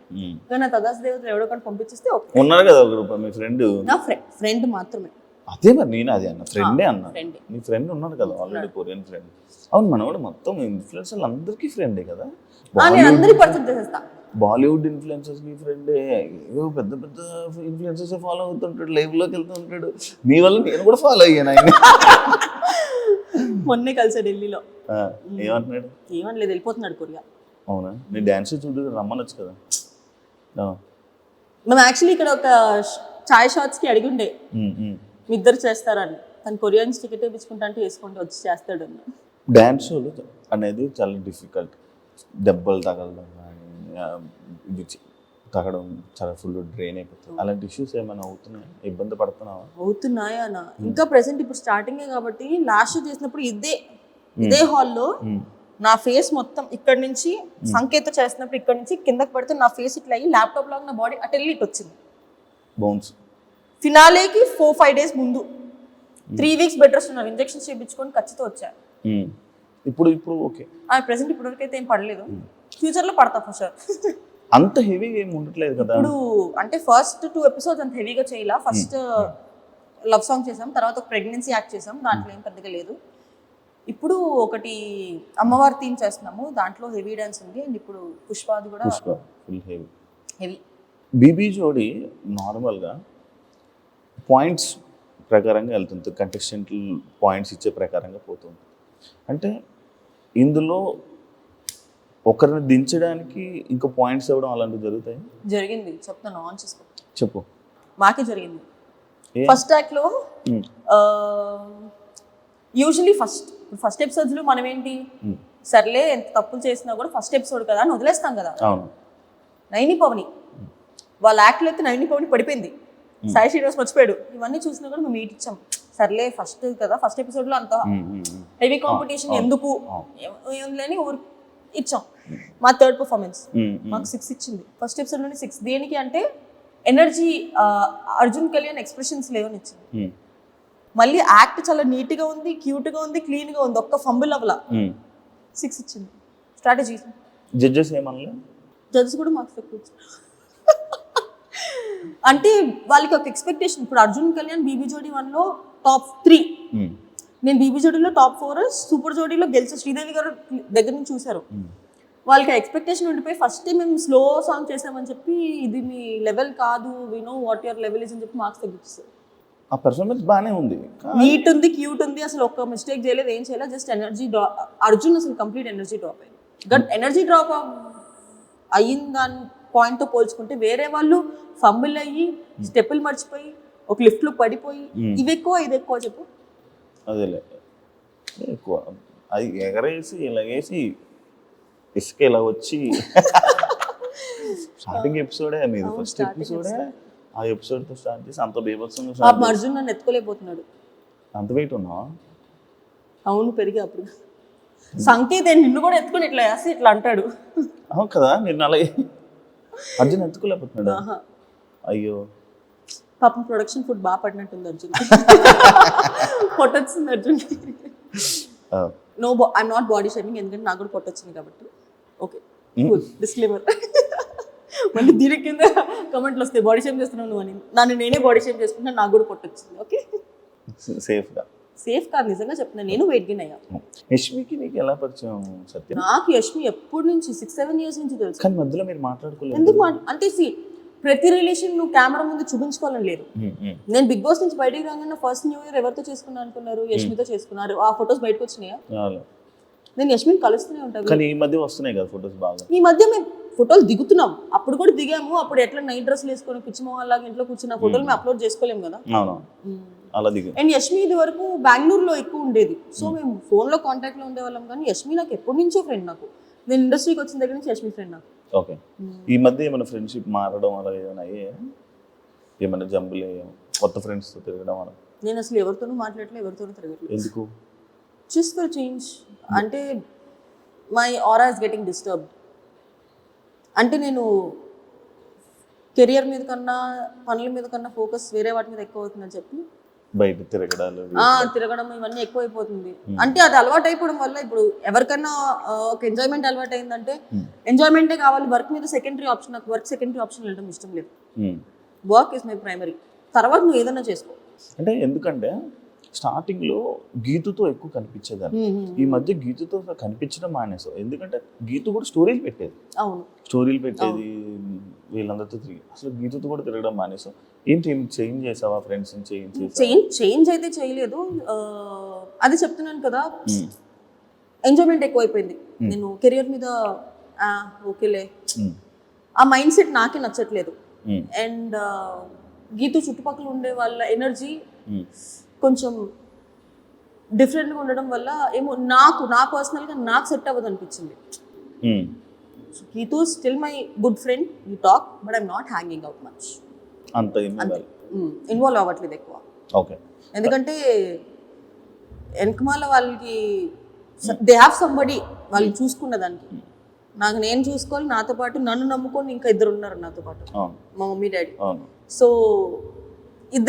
కానీ నా తదాస్ దేవతలు ఎవడో కానీ పంపించేస్తే ఉన్నారు కదా ఒక రూపాయి మీ ఫ్రెండ్. నా ఫ్రెండ్ మాత్రమే. అదే మరి నేను అదే అన్న, ఫ్రెండే అన్నా. నీ ఫ్రెండ్ ఉన్నాడు కదా ఆల్రెడీ, కొరియన్ ఫ్రెండ్. అవును, మన కూడా మొత్తం ఇన్ఫ్లుయెన్సర్లు అందరికీ ఫ్రెండే కదా. నేను అందరికి పరిచయం చేసేస్తా. బాలీవుడ్ ఇన్ఫ్లుయెన్సర్స్ కి ఫ్రెండే, ఏవో పెద్ద పెద్ద ఇన్ఫ్లుయెన్సర్స్ ఫాలో అవుతుంటాడు, లైవ్ లోకి వెళ్తూ ఉంటాడు. నీ వల్ల నేను కూడా ఫాలో అయ్యాను ఆయన. మొన్నే కలిసా ఢిల్లీలో. ఏమంటున్నాడు? ఏమనలేదు, వెళ్ళిపోతున్నాడు కొరియా. అవునా, నీ డాన్స్ చూడు రమ్మనొచ్చు కదా. మేము యాక్చువల్లీ ఇక్కడ ఒక చాయ్ షాట్స్కి అడిగి ఉండే మీ ఇద్దరు చేస్తారని, తను కొరియన్స్ టికెట్ వేయించుకుంటా అంటే వేసుకుంటూ వచ్చి చేస్తాడు అన్న. డ్యాన్స్ షోలు అనేది చాలా డిఫికల్ట్, దెబ్బలు తగలడం కానీ ఇది తగ్గడం చాలా ఫుల్ డ్రైన్ అయిపోతుంది. అలాంటి ఇష్యూస్ ఏమైనా అవుతున్నాయా, ఇబ్బంది పడుతున్నావా? అవుతున్నాయా అన్న, ఇంకా ప్రెసెంట్ ఇప్పుడు స్టార్టింగే కాబట్టి. లాస్ట్ షో చేసినప్పుడు ఇదే హాల్లో నా ఫేస్ మొత్తం ఇక్కడ నుంచి సంకేత చేసినప్పుడు ఇక్కడ నుంచి కిందకి పడితే నా ఫేస్ ఇట్లా అయ్యి ల్యాప్టాప్ లాగా నా బాడీ అటెల్లి ఇట్ వచ్చింది. బౌన్స్ ఫినాలేకి 4-5 డేస్ ముందు 3 వీక్స్ బెడ్ రెస్ట్ ఉన్నారు, ఇంజెక్షన్స్ చేయించుకొని ఖచ్చితంగా వచ్చా. ఇప్పుడు ఓకే, ప్రెసెంట్ ఇప్పటివరకు అయితే ఏం పడలేదు, ఫ్యూచర్లో పడతా ఫర్ షూర్. అంత హెవీగా ఏమి ఉండట్లేదు కదా ఇప్పుడు. అంటే ఫస్ట్ 2 ఎపిసోడ్స్ అంత హెవీగా చేయాల. ఫస్ట్ లవ్ సాంగ్ చేసాం, తర్వాత ఒక ప్రెగ్నెన్సీ యాక్ట్ చేసాం, దాంట్లో ఏం పెద్దగా లేదు. ఇప్పుడు ఒకటి అమ్మవారి థీమ్ చేస్తున్నాము, దాంట్లో హెవీ డాన్స్ ఉంది. అండ్ ఇప్పుడు పుష్పాది కూడా ఫుల్ హెవీ. బీబీ జోడి నార్మల్గా పాయింట్స్ ప్రకారంగా వెళ్తుంది, కంటెస్టెంట్ పాయింట్స్ ఇచ్చే ప్రకారంగా పోతుంది. అంటే ఇందులో ఒకరిని దించడానికి ఇంకా పాయింట్స్ ఇవ్వడం అలాంటివి జరుగుతాయి? జరిగింది, చెప్తాను, ఆన్ చేసుకో. చెప్పు. మాకే జరిగింది. ఫస్ట్ యాక్ట్లో యూజువలీ ఫస్ట్ ఎపిసోడ్స్లో మనం ఏంటి, సర్లే ఎంత తప్పులు చేసినా కూడా ఫస్ట్ ఎపిసోడ్ కదా అని వదిలేస్తాం కదా. నైని పవని వాళ్ళ యాక్ట్లో అయితే నైని పవని పడిపోయింది, సాయి శ్రీనివాస్ మర్చిపోయాడు, ఇవన్నీ చూసినా కూడా మేము మీట్ ఇచ్చాం. సర్లే ఫస్ట్ కదా, ఫస్ట్ ఎపిసోడ్లో అంత హెవీ కాంపిటీషన్ ఎందుకు లేని ఊరు ఇచ్చాం. మా థర్డ్ పర్ఫార్మెన్స్ మాకు 6 ఇచ్చింది. ఫస్ట్ ఎపిసోడ్లోనే 6. దేనికి అంటే ఎనర్జీ, అర్జున్ కళ్యాణ్ ఎక్స్ప్రెషన్స్ లేవని ఇచ్చింది. మళ్ళీ యాక్ట్ చాలా నీట్గా ఉంది, క్యూట్గా ఉంది, క్లీన్గా ఉంది, ఒక్క ఫంబుల్ అవ్వలా 6 ఇచ్చింది. స్ట్రాటజీ. జడ్జెస్ ఏమన్నా? జడ్జెస్ కూడా మార్క్స్ ఎక్కువ ఇచ్చారు. అంటే వాళ్ళకి ఒక ఎక్స్పెక్టేషన్. ఇప్పుడు అర్జున్ కళ్యాణ్ బీబీ జోడీ 1లో టాప్ 3, నేను బీబీ జోడీలో టాప్ 4, సూపర్ జోడీలో గెలిచి శ్రీదేవి గారు దగ్గర నుంచి చూశారు. వాళ్ళకి ఎక్స్పెక్టేషన్ ఉండిపోయి ఫస్ట్ టైం మేము స్లో సాంగ్ చేసామని చెప్పి ఇది మీ లెవెల్ కాదు, we know what your level is అని చెప్పి మార్క్స్ తగ్గిస్తారు. ఆ పర్ఫార్మెన్స్ బాగానే ఉంది, నీట్ ఉంది, క్యూట్ ఉంది, అసలు ఒక్క మిస్టేక్ చేయలేదు, ఏం చేయలేదు, జస్ట్ ఎనర్జీ డ్రాప్. అర్జున్ అసలు కంప్లీట్ ఎనర్జీ డ్రాప్ అయింది. బట్ ఎనర్జీ డ్రాప్ అయిన దాని పాయింట్తో పోల్చుకుంటే వేరే వాళ్ళు ఫంబుల్ అయ్యి స్టెప్పులు మర్చిపోయి ఒక లిఫ్ట్లో పడిపోయి ఇవి ఎక్కువ ఇది ఎక్కువ చెప్పు. అదేలే ఎక్కువ, అది ఎగరేసి ఇలాగేసి ఇసుక ఇలా వచ్చి స్టార్టింగ్ ఎపిసోడే, మీరు ఫస్ట్ ఎపిసోడే ఆ ఎపిసోడ్తో స్టార్ట్ చేసి అంత బీభత్సంగా ఆ start చేసి అర్జున్ నన్ను ఎత్తుకోలేకపోతున్నాడు. అంత వెయిట్ ఉన్నావా? అవును పెరిగి అప్పుడు సంకేత్ నిన్ను కూడా ఎత్తుకొని ఇట్లా వేసి ఇట్లా అంటాడు. అవును కదా, నేను అలాగే అర్జున్ ఎత్తుకోలేకపోతున్నాడు. ఆహా. అయ్యో, పాపం ప్రొడక్షన్ ఫుడ్ బాగా పడినట్టుంది అర్జున్. పొట్టొచ్చింది అర్జున్. ఆ, no I'm not body shaming, ఎందుకంటే నాకు కూడా పొట్టొచ్చింది కాబట్టి. Okay disclaimer. మళ్ళీ దీని కింద కమెంట్లు వస్తాయి బాడీ షేమ్ చేస్తున్నావు నువ్వు అని. నన్ను నేనే బాడీ షేమ్ చేసుకుంటా, నాకు కూడా పొట్టొచ్చింది. ఓకే సేఫ్గా. సేఫ్ కాదు, నిజంగా చెప్తున్నా, నేను వెయిట్ గెయిన్ అయ్యా. యష్మికి నీకు ఎలా పరిచయం సత్యం? నాకు యష్మి ఎప్పటి నుంచి 6-7 years నుంచి తెలుసు. కానీ మధ్యలో మీరు మాట్లాడుకోలేదు. ఎందుకు అంటే ప్రతి రిలేషన్ నువ్వు కెమెరా ముందు చూపించుకోవాలని లేదు. నేను బిగ్ బాస్ నుంచి బయటికి రాగానే ఫస్ట్ న్యూ ఇయర్ ఎవరితో చేసుకున్నా అనుకున్నారు? యష్మితో చేసుకున్నారు. ఆ ఫొటోస్ బయటకు వచ్చినాయా? నేను యష్మిని కలుస్తూనే ఉంటాను. కానీ ఈ మధ్య వస్తున్నాయి కదా ఫొటోస్ బాగా. ఈ మధ్య మేము ఫోటోలు దిగుతున్నాం, అప్పుడు కూడా దిగాము. అప్పుడు ఎట్లా నైట్ డ్రెస్లు వేసుకొని పిచ్చి మొహాల్లాగా ఇంట్లో కూర్చున్న ఫోటోలు మేము అప్లోడ్ చేసుకోలేము కదా. అవును, అలా దిగు. అండ్ యష్మి ఇది వరకు బెంగళూరులో ఎక్కువ ఉండేది, సో మేము ఫోన్లో కాంటాక్ట్లో ఉండేవాళ్ళం. కానీ యష్మి నాకు ఎప్పటి నుంచో ఫ్రెండ్. నాకు నేను ఇండస్ట్రీకి వచ్చిన దగ్గర నుంచి యష్మి ఫ్రెండ్ నాకు. ఓకే, ఈ మధ్య ఏమైనా ఫ్రెండ్షిప్ మారడం అలా ఏమైనా అయ్యే, ఏమైనా జంబులు కొత్త ఫ్రెండ్స్తో తిరగడం అలా? నేను అసలు ఎవరితోనూ మాట్లాడలేదు, ఎవరితోనూ తిరగట్లేదు. ఎందుకు? Just for change. అంటే my aura is getting disturbed. అంటే నేను కెరియర్ మీద కన్నా పనుల మీద కన్నా ఫోకస్ వేరే వాటి మీద ఎక్కువ అవుతుందని చెప్పి బయట తిరగడాలు తిరగడం ఇవన్నీ ఎక్కువైపోతుంది. అంటే అది అలవాటు అయిపోవడం వల్ల ఇప్పుడు ఎవరికైనా ఒక ఎంజాయ్మెంట్ అలవాటు అయిందంటే ఎంజాయ్మెంటే కావాలి, వర్క్ మీద సెకండరీ ఆప్షన్. నాకు వర్క్ సెకండరీ ఆప్షన్ వెళ్ళడం ఇష్టం లేదు. వర్క్ ఇస్ మై ప్రైమరీ, తర్వాత నువ్వు ఏదైనా చేసుకో. అంటే ఎందుకంటే స్టార్టింగ్లో గీతుతో ఎక్కువ కనిపించేదాన్ని, ఈ మధ్య గీతుతో కనిపించడం మానేసావు. ఎందుకంటే గీతు కూడా స్టోరీలు పెట్టేది. అవును, స్టోరీలు పెట్టేది వీళ్ళందరితో తిరిగి. అసలు గీతుతో కూడా తిరగడం మానేసావు. ఏంటి చేంజ్ చేసావా? ఫ్రెండ్స్ చేంజ్ అయితే చేయలేదు. అది చెప్తున్నాను కదా, ఎంజాయ్మెంట్ ఎక్కువైపోయింది. నేను కెరియర్ మీద ఓకేలే, ఆ మైండ్ సెట్ నాకే నచ్చట్లేదు. అండ్ గీతు చుట్టుపక్కల ఉండే వాళ్ళ ఎనర్జీ కొంచెం డిఫరెంట్గా ఉండడం వల్ల ఏమో నా పర్సనల్గా నాకు సెట్ అవ్వదు అనిపించింది. Geetu still my good friend, you talk, but I'm not hanging out much. అంతే ఇన్వాల్వ్ అవ్వట్లేదు ఎక్కువ. ఓకే, ఎందుకంటే వెనకమాల వాళ్ళకి దే హ్యావ్ సంబడి వాళ్ళని చూసుకున్న దానికి. నాకు నేను చూసుకోవాలి, నాతో పాటు నన్ను నమ్ముకొని ఇంకా ఇద్దరు ఉన్నారు నాతో పాటు, మా mummy daddy. So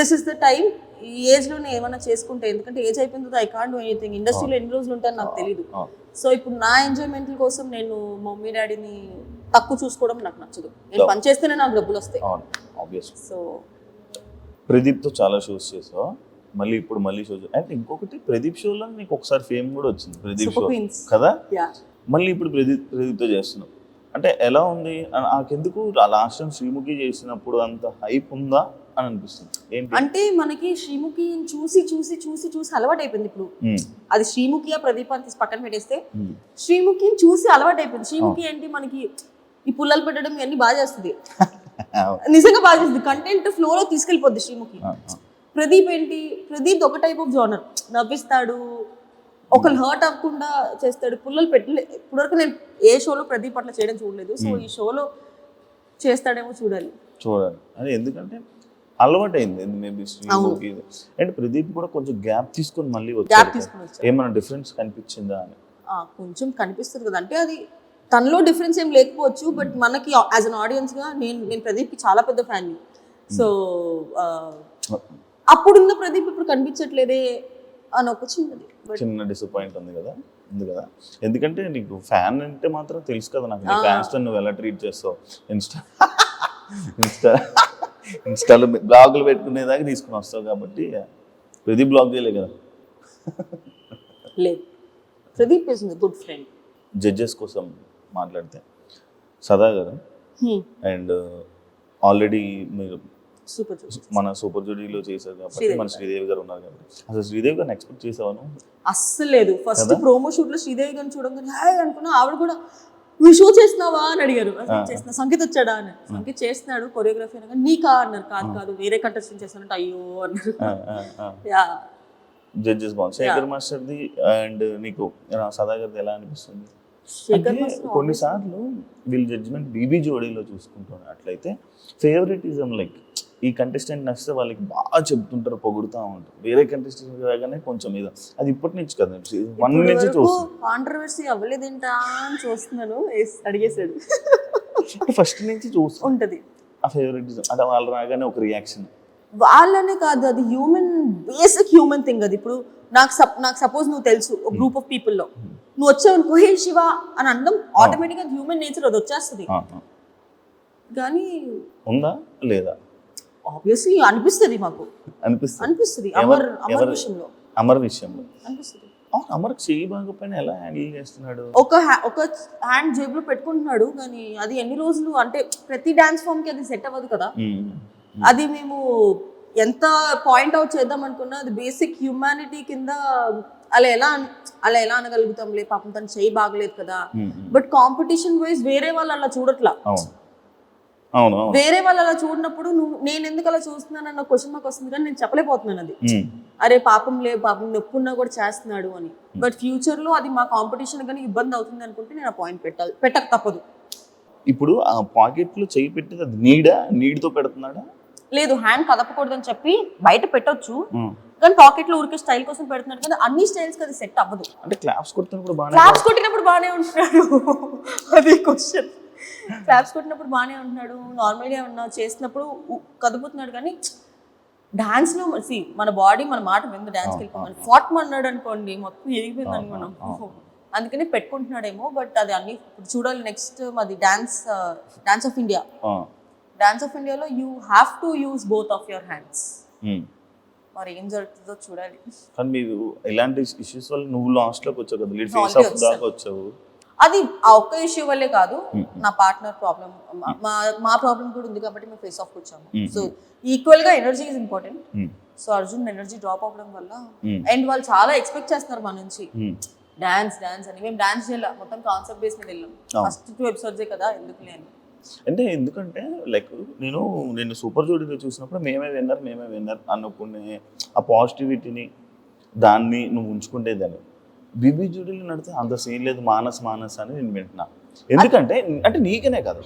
this is the time. ఈ ఏజ్లోనే ఏమైనా చేసుకుంటే, ఎందుకంటే ఏజ్ అయిపోయిన తర్వాత ఐ కాంట్ డూ ఎనీథింగ్. ఇండస్ట్రీలో ఎన్ని రోజులు ఉంటాను నాకు తెలియదు. సో ఇప్పుడు నా ఎంజాయ్మెంట్ కోసం నేను మమ్మీ డాడీని తక్కువ చూసుకోవడం నాకు నచ్చదు. నేను పని చేస్తేనే నాకు డబ్బులు వస్తాయి. సో ప్రదీప్తో చాలా షోస్ చేసావు, మళ్ళీ ఇప్పుడు మళ్ళీ షోస్. అంటే ఇంకొకటి, ప్రదీప్ షోలో నీకు ఒకసారి ఫేమ్ కూడా వచ్చింది, ప్రదీప్ షో కదా. మళ్ళీ ఇప్పుడు ప్రదీప్తో చేస్తున్నావు. అంటే ఎలా ఉంది? నాకెందుకు లాస్ట్ టైం శ్రీముఖి చేసినప్పుడు అంత హైప్ ఉందా అని అనిపిస్తుంది. ఏంటి అంటే మనకి శ్రీముఖి చూసి చూసి చూసి చూసి అలవాటు అయిపోయింది. ఇప్పుడు అది శ్రీముఖి ప్రదీప్ అని తీసి పక్కన పెట్టేస్తే శ్రీముఖిని చూసి అలవాటు అయిపోయింది. శ్రీముఖి ఏంటి మనకి ఈ పుల్లలు పెట్టడం ఇవన్నీ బాగా చేస్తుంది, నిజంగా బాగా చేస్తుంది. కంటెంట్ ఫ్లోలో తీసుకెళ్ళిపోద్ది శ్రీముఖి. ప్రదీప్ ఏంటి, ప్రదీప్ ఒక టైప్ ఆఫ్ జోనర్, నవ్విస్తాడు, ఒకళ్ళు హర్ట్ అవ్వకుండా చేస్తాడు. పుల్లలు పెట్టలే ఇప్పటివరకు నేను ఏ షోలో ప్రదీప్ అట్లా చేయడం చూడలేదు. సో ఈ షోలో చేస్తాడేమో చూడాలి. అది ఎందుకంటే అలవాటు అయింది మేబీ శ్రీముఖి. అండ్ ప్రదీప్ కూడా కొంచెం గ్యాప్ తీసుకొని మళ్ళీ వచ్చాడు. ఏమైనా డిఫరెన్స్ కనిపించిందా అని? కొంచెం కనిపిస్తుంది కదా. అంటే అది తనలో డిఫరెన్స్ ఏం లేకపోవచ్చు, బట్ మనకి యాజ్ అన్ ఆడియన్స్గా నేను ప్రదీప్కి చాలా పెద్ద ఫ్యాన్. సో అప్పుడున్న ప్రదీప్ ఇప్పుడు కనిపించట్లేదే అని ఒక చిన్న డిసప్పాయింట్ ఉంది కదా. ఎందుకంటే నీకు ఫ్యాన్ అంటే మాత్రం తెలుసు కదా నాకు, నీ ఫ్యాన్స్ నువ్వు ఎలా ట్రీట్ చేస్తావు. ఇన్స్టాలో బ్లాగులు పెట్టుకునేదాకా తీసుకుని వస్తావు కాబట్టి ప్రదీప్ బ్లాగ్ చేయలే కదా. లేదు, Pradeep is good friend. Judges కోసం మాట్లాడితే సదా గారు అండ్ ఆల్రెడీ మీరు మన సూపర్ జూడీలో చేశారు కాబట్టి మన శ్రీదేవి గారు ఉన్నారు కాబట్టి, అసలు శ్రీదేవి గారిని ఎక్స్పెక్ట్ చేసావాను? అస్సలు లేదు. ఫస్ట్ ప్రోమో షూట్ లో శ్రీదేవి గారిని చూడగానే హాయ్ అనుకున్నా. ఆవిడ కూడా నువ్వు షో చేస్తున్నావా అని అడిగారు. చేస్తున్నా. సంగీత్ వచ్చాడా అని. సంగీత్ చేస్తున్నాడు కొరియోగ్రఫీ అనగా నీకా అన్నారు. కాదు వేరే కంటెస్టెంట్ చేస్తానంటే అయ్యో అన్నారు. జడ్జెస్ బాగుంది. శేఖర్ మాస్టర్ది అండ్ నీకు సదా గారిది ఎలా అనిపిస్తుంది? కొన్నిసార్లు వీళ్ళు జడ్జిమెంట్ బీబీ జోడీలో చూసుకుంటున్నట్లయితే ఫేవరెటిజం లైక్ ఈ కంటెస్టెంట్ నచ్చితే వాళ్ళకి బాగా చెప్తుంటారు, పొగుడుతూ ఉంటారు. వేరే కంటెస్టెంట్ రాగానే కొంచెం ఇది అది ఇప్పటి నుంచి కదా, 1 నుంచి చూస్తాను. కాంట్రవర్సీ అవ్వలేదేంటా అని చూస్తున్నాను. అడిగేసాడు. ఫస్ట్ నుంచి చూస్తాను ఉంటది ఆ ఫేవరెటిజం. అంటే వాళ్ళు రాగానే ఒక రియాక్షన్. వాళ్ళనే కాదు, అది హ్యూమన్, బేసిక్ హ్యూమన్ థింగ్ అది. ఇప్పుడు నాకు సపోజ్ నువ్వు తెలుసు ఒక గ్రూప్ ఆఫ్ పీపుల్లో, నువ్వు వచ్చావు హే శివ అని అనడం ఆటోమేటిక్గా హ్యూమన్ నేచర్, అది వచ్చేస్తుంది. కానీ ఉందా లేదా? ఆబ్వియస్లీ అనిపిస్తుంది, మాకు అనిపిస్తుంది. అమర్ విషయంలో అనిపిస్తుంది. అమర్కి చెయ్యి బాగోపోయినా ఎలా హ్యాండిల్ చేస్తున్నాడు? ఒక హ్యాండ్ జేబులో పెట్టుకుంటున్నాడు, కానీ అది ఎన్ని రోజులు అంటే ప్రతి డాన్స్ ఫామ్ కి అది సెట్ అవ్వదు కదా. అది మేము ఎంత పాయింట్ అవుట్ చేద్దాం అనుకున్నా అది బేసిక్ హ్యూమానిటీ కింద అలా ఎలా అనగలుగుతాంలే, పాపం తను చెయ్యి బాగలేదు కదా. బట్ కాంపిటీషన్ వైజ్ వేరే వాళ్ళు అలా చూడట్లా. వేరే వాళ్ళు అలా చూడనప్పుడు నేను ఎందుకు అలా చూస్తున్నానన్న క్వశ్చన్ మార్క్ వస్తుంది, కానీ నేను చెప్పలేకపోతున్నాను అది. అరే పాపం నొప్పున్నా కూడా చేస్తున్నాడు అని. బట్ ఫ్యూచర్ లో అది మా కాంపిటీషన్ కానీ ఇబ్బంది అవుతుంది అనుకుంటే నేను ఆ పాయింట్ పెట్టక తప్పదు. ఇప్పుడు ఆ పాకెట్ లో చెయ్యి పెట్టేది అది నీడ్తో పెడుతున్నాడా? లేదు, హ్యాండ్ కదపకూడదని చెప్పి బయట పెట్టొచ్చు, కానీ పాకెట్ లో ఊరికే స్టైల్ కోసం పెడుతున్నాడు కదా. అన్ని స్టైల్స్ అది సెట్ అవ్వదు. అంటే క్లాప్స్ కొట్టినప్పుడు బాగానే ఉంటున్నాడు. అది క్వశ్చన్. క్లాప్స్ కొట్టినప్పుడు బాగానే ఉంటున్నాడు, నార్మల్గా ఏమన్నా చేసినప్పుడు కదుపుతున్నాడు. కానీ డాన్స్ లో మన బాడీ మన మాట విందు. డాన్స్కి వెళ్ళిపోమని ఫాట్ అన్నాడు అనుకోండి, మొత్తం ఎదిగిపోయింది అనుకున్నాం. అందుకని పెట్టుకుంటున్నాడేమో. బట్ అది అన్ని చూడాలి. నెక్స్ట్ మాది dance of India. Dance of ఇండియాలో you have to use both of your hands. మరి ఏం జరుగుతుందో చూడాలి. కానీ మీరు ఇలాంటి ఇష్యూస్ వల్ల నువ్వు లాస్ట్ లోకి వచ్చావు కదా, లీడ్ ఫేస్ ఆఫ్ దాకా వచ్చావు. అది ఆ ఒక్క ఇష్యూ వల్లే కాదు, నా పార్ట్నర్ ప్రాబ్లం, మా ప్రాబ్లం కూడా ఉంది కాబట్టి మేము ఫేస్ ఆఫ్ వచ్చాము. సో ఈక్వల్ గా energy is important. So Arjun energy drop అవ్వడం వల్ల, అండ్ వాళ్ళు చాలా ఎక్స్పెక్ట్ చేస్తున్నారు మన నుంచి డాన్స్ అని. మేము డాన్స్ చేయాలి, మొత్తం కాన్సెప్ట్ బేస్ మీద వెళ్ళాం. ఫస్ట్ 2 ఎపిసోడ్సే కదా, ఎందుకులే అని. అంటే ఎందుకంటే లైక్ నేను సూపర్ జోడీలో చూసినప్పుడు మేమే విన్నర్ అనుకునే ఆ పాజిటివిటీని దాన్ని నువ్వు ఉంచుకుంటేదాన్ని. బీబీ జోడీలో నడితే అంత సీన్ లేదు, మానస్ అని నేను వింటున్నా. ఎందుకంటే అంటే నీకనే కాదు,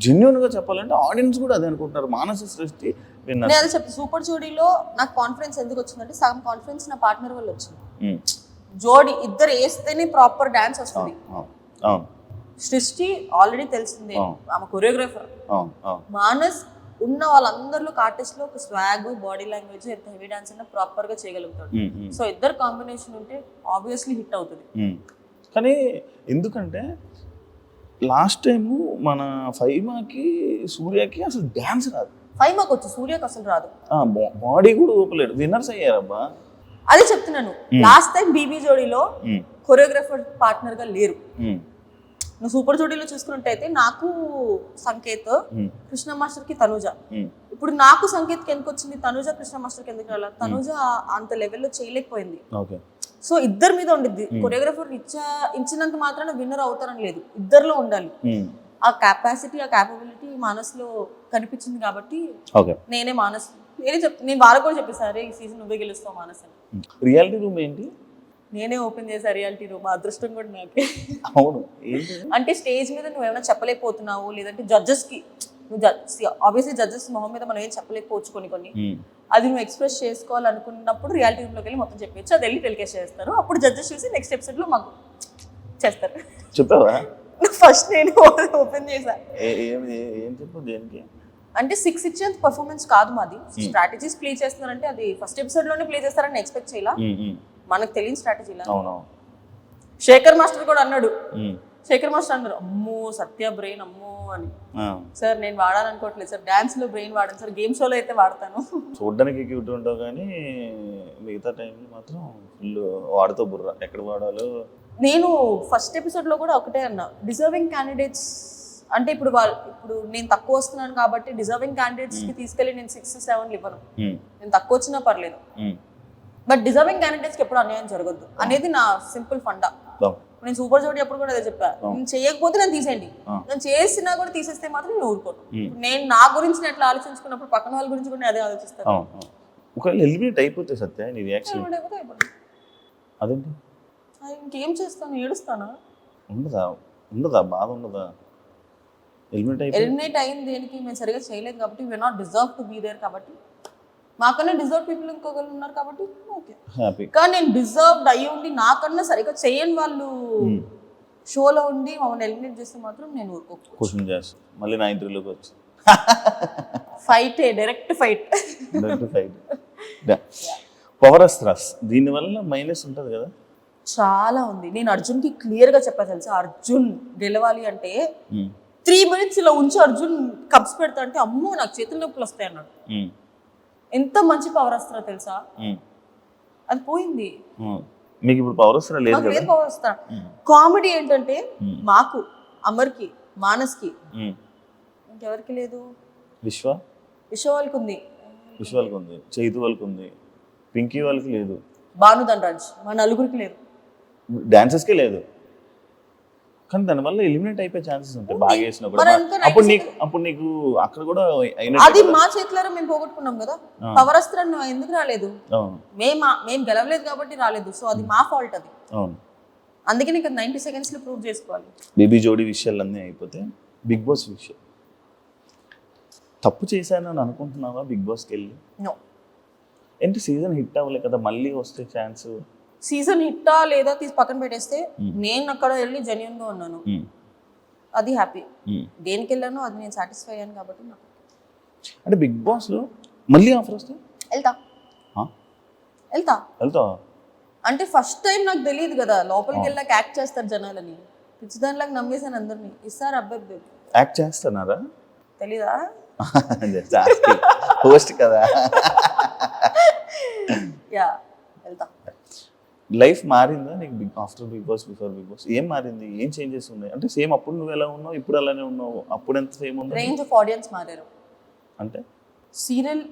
జెన్యున్ గా చెప్పాలంటే ఆడియన్స్ కూడా అదే అనుకుంటున్నారు. మానస సృష్టి నేను చెప్తా, సూపర్ జోడీలో నాకు కాన్ఫిడెన్స్ ఎందుకు వచ్చిందంటే సగం కాన్ఫిడెన్స్ నా పార్ట్నర్ వల్ల వచ్చింది. జోడీ ఇద్దరు వేస్తేనే ప్రాపర్ డాన్స్ వస్తుంది. సృష్టి ఆల్రెడీ తెలిసిందే, ఆమె కొరియోగ్రాఫర్. మానస్ ఉన్న వాళ్ళందరిలో ఆర్టిస్ట్ లో ఒక స్వాగ్, బాడీ లాంగ్వేజ్, ఎంత హెవీ డాన్స్ అయినా ప్రాపర్ గా చేయగలుగుతాడు. సో ఇద్దరు కాంబినేషన్ ఉంటే ఆబ్వియస్లీ హిట్ అవుతుంది. కానీ ఎందుకంటే లాస్ట్ టైము మన ఫైమాకి సూర్యకి అసలు డాన్స్ రాదు. ఫైమాకి వచ్చు, సూర్యకి అసలు రాదు. బాడీ కూడా ఊపలేడు. విన్నర్స్ అయ్యారబ్బా. అదే చెప్తున్నాను, లాస్ట్ టైం బీబీ జోడీలో కొరియోగ్రాఫర్ పార్ట్నర్ గా లేరు. నువ్వు సూపర్ జోడీలో చూసుకున్నట్టయితే నాకు సంకేత్, కృష్ణ మాస్టర్ కి తనుజ. ఇప్పుడు నాకు సంకేత్ కి ఎందుకు వచ్చింది, తనుజ కృష్ణ మాస్టర్ కి ఎందుకు రాలేదు? తనుజ అంత లెవెల్లో చేయలేకపోయింది. సో ఇద్దరి మీద ఉండిద్ది. కొరియోగ్రాఫర్ ఇచ్చినంత మాత్రాన విన్నర్ అవుతారని లేదు, ఇద్దరిలో ఉండాలి. ఆ కెపాసిటీ, ఆ క్యాపబిలిటీ మానస్లో కనిపించింది కాబట్టి నేనే నేను వాళ్ళకు కూడా చెప్పేసారు ఈ సీజన్ నువ్వే గెలుస్తావు మానస్ అని. రియాలిటీ రూమ్ ఏంటి? నేనే ఓపెన్ చేసా రియాలిటీ రూమ్. అదృష్టం కూడా నాకే. అవును. అంటే స్టేజ్ మీద నువ్వు ఏమైనా చెప్పలేకపోతున్నావు, లేదంటే జడ్జెస్ కి ఆబ్వియస్లీ జడ్జెస్ మొహం మీద మనం ఏం చెప్పలేకపోవచ్చు కొన్ని అది నువ్వు ఎక్స్ప్రెస్ చేసుకోవాలనుకున్నప్పుడు రియాలిటీ రూమ్ లోకి వెళ్ళి మొత్తం చెప్పచ్చు. అది వెళ్ళి టెలికాస్ట్ చేస్తారు. అప్పుడు జడ్జెస్ చూసి నెక్స్ట్ ఎపిసోడ్ లో మాకు చేస్తారు. చెప్పావా? ఫస్ట్ నేను ఓపెన్ చేసా. ఏం చెప్పు దేనికి అంటే 6 ఇచ్చేంత పర్ఫార్మెన్స్ కాదు మాది. స్ట్రాటజీస్ ప్లే చేస్తున్నారంటే అది ఫస్ట్ ఎపిసోడ్ లోనే ప్లే చేస్తారని ఎక్స్పెక్ట్ చేయాల. మనకు తెలియని స్ట్రాటజీలా. శేఖర్ మాస్టర్ కూడా అన్నాడు, శేఖర్ మాస్టర్ అన్నారు అమ్మో సత్య బ్రెయిన్ అమ్మో అని. సార్ నేను వాడాలనుకోవట్లేదు సార్, డాన్స్ లో బ్రెయిన్ వాడాను సార్, గేమ్ షోలో అయితే వాడతాను. చూడడానికి క్యూట్ ఉంటావు కానీ మిగతా టైంలో మాత్రం ఫుల్ వాడుతూ బుర్ర ఎక్కడ వాడాలో. నేను ఫస్ట్ ఎపిసోడ్ లో కూడా ఒకటే అన్నా, డిజర్వింగ్ క్యాండిడేట్స్ అంటే ఇప్పుడు నేను తక్కువ వస్తున్నాను కాబట్టి డిజర్వింగ్ క్యాండిడేట్స్ కి తీసుకెళ్లి నేను 6, 7 ఇవ్వను. నేను తక్కువ వచ్చినా పర్లేదు, బట్ డిజర్వింగ్ క్యాండిడేట్స్ కి ఎప్పుడు అన్యాయం జరగద్దు అనేది నా సింపుల్ ఫండా. నేను సూపర్ జోడీ అప్పుడు కూడా అదే చెప్పా, నేను చేయకపోతే నేను తీసేయండి, నేను చేసినా కూడా తీసేస్తే మాత్రం నేను ఊరుకోను. నేను నా గురించి నేను ఎట్లా ఆలోచించుకున్నప్పుడు పక్కన వాళ్ళ గురించి కూడా అదే ఆలోచిస్తాను. ఒకవేళ ఎలిమినేట్ అయిపోతే సత్య నీ రియాక్షన్ అదేంటి? ఇంకేం చేస్తాను, ఏడుస్తానా? ఉండదా బాధ ఉండదా? ఎలిమినేట్ అయిపోయి ఎలిమినేట్ అయింది దేనికి, మేము సరిగా చేయలేదు కాబట్టి we're not deserve to be there, కాబట్టి మాకన్నా డిజర్వ్ పీపుల్ ఇంకొకరు ఉన్నారు కాబట్టి ఓకే. హ్యాపీ. కానీ నేను డిజర్వ్డ్ అయ్యి ఉండి నాకన్నా సరిగా చేయని వాళ్ళు షోలో ఉండి మమ్మల్ని ఎలిమినేట్ చేస్తే మాత్రం నేను ఊరుకోకు. క్వశ్చన్ చేస్తాను మళ్ళీ నా ఇంటర్వ్యూలోకి వచ్చి fight, direct fight. Power astras దీనివల్ల మైనస్ ఉంటుంది కదా. చాలా ఉంది. నేను అర్జున్కి క్లియర్గా చెప్పా తెలుసా, అర్జున్ గెలవాలి అంటే 3 minutes ఇలా ఉంచి అర్జున్ కప్స్ పెడతా అంటే అమ్మో నాకు చేతుల నొప్పులు వస్తాయి అన్నాడు. ఎంత మంచి పవర్ అస్త్రా తెలుసా, అది పోయింది. మీకు ఇప్పుడు పవర్ అస్త్రా లేదు కదా. లేదు పవర్ అస్త్రా. కామెడీ ఏంటంటే మాకు, అమర్కి, మానస్కి, ఇంకెవరికి లేదు. విశ్వ వాళ్ళకి ఉంది, వాళ్ళకి ఉంది, చైతు వాళ్ళకి ఉంది, పింకీ వాళ్ళకి లేదు, భాను ధనరాజ్ మా నలుగురికి లేదు, డాన్సెస్కే లేదు. కానీ దానివల్ల ఎలిమినేట్ అయిపోయే ఛాన్సెస్ ఉంటాయి బాగా వేసినా కూడా. అప్పుడు నీకు అక్కడ కూడా అది మా చేతులారా మేము పోగొట్టుకున్నాం కదా. పవర్ అస్త్రం ఎందుకు రాలేదు, మేము గెలవలేదు కాబట్టి రాలేదు. సో అది మా ఫాల్ట్. అది అందుకే నీకు 90 seconds లో ప్రూవ్ చేసుకోవాలి. బేబీ జోడీ విషయాలన్నీ అయిపోతే బిగ్ బాస్ విషయం. తప్పు చేశానని అనుకుంటున్నావా బిగ్ బాస్కి వెళ్ళి? నో. ఏంటి సీజన్ హిట్ అవ్వలే కదా, మళ్ళీ వస్తే ఛాన్స్. సీజన్ హిట్టా లేదా తీసి పక్కన పెట్టేస్తే నేను అక్కడ వెళ్ళి జెన్యూన్ గా ఉన్నాను, అది హ్యాపీ. దేనికి వెళ్ళానో అది నేను సాటిస్ఫై అయ్యాను కాబట్టి నాకు. అంటే బిగ్ బాస్ లో మళ్ళీ ఆఫర్ వస్తే వెళ్తా అంటే ఫస్ట్ టైం నాకు తెలియదు కదా, లోపలికి వెళ్ళాక యాక్ట్ చేస్తారు జనాలని. పిచ్చిదానిలాగా నమ్మేసాను అందరినీ. ఇస్తారు అబ్బాయి యాక్ట్ చేస్తున్నారా తెలీదా, హోస్ట్ కదా. యా వెళ్తా. లైఫ్ మారిందా నీకు after Bigg Boss, before Bigg Boss? ఏం మారింది, ఏం చేంజెస్ ఉన్నాయి? అంటే సేమ్ అప్పుడు నువ్వు ఎలా ఉన్నావు, ఇప్పుడు అలానే ఉన్నావు? అప్పుడు ఎంత సేమ్ ఉంది? రేంజ్ ఆఫ్ ఆడియన్స్ మారారు. అంటే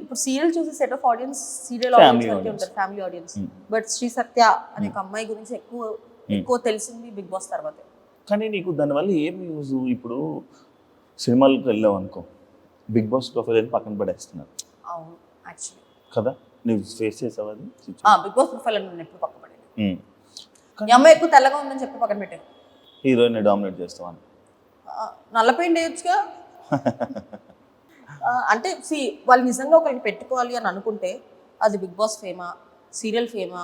ఇప్పుడు సీరియల్ చూసే set of audience serial audience ఉంటారు, ఫ్యామిలీ ఆడియన్స్. బట్ శ్రీ సత్య అనే ఒక అమ్మాయి గురించి ఎక్కువ తెలిసింది బిగ్ బాస్ తర్వాత. కానీ నీకు దానివల్ల ఏం యూజ్? ఇప్పుడు సినిమాలకు వెళ్ళావు అనుకో, బిగ్ బాస్ ప్రొఫైల్ అని పక్కన పడేస్తున్నారు. అవును యాక్చువల్లీ కదా, నువ్వు ఫేస్ చేసావు అది? బిగ్ బాస్ ప్రొఫైల్ అని నేను ఎప్పుడు పక్కన పడేది. ఈ అమ్మాయి ఎక్కువ తెల్లగా ఉందని చెప్పి పక్కన పెట్టారు. హీరోయిన్ డామినేట్ చేస్తావని నల్లపెయింట్ వేయొచ్చుగా. అంటే వాళ్ళు నిజంగా ఒకరికి పెట్టుకోవాలి అని అనుకుంటే అది బిగ్ బాస్ ఫేమా, సీరియల్ ఫేమా,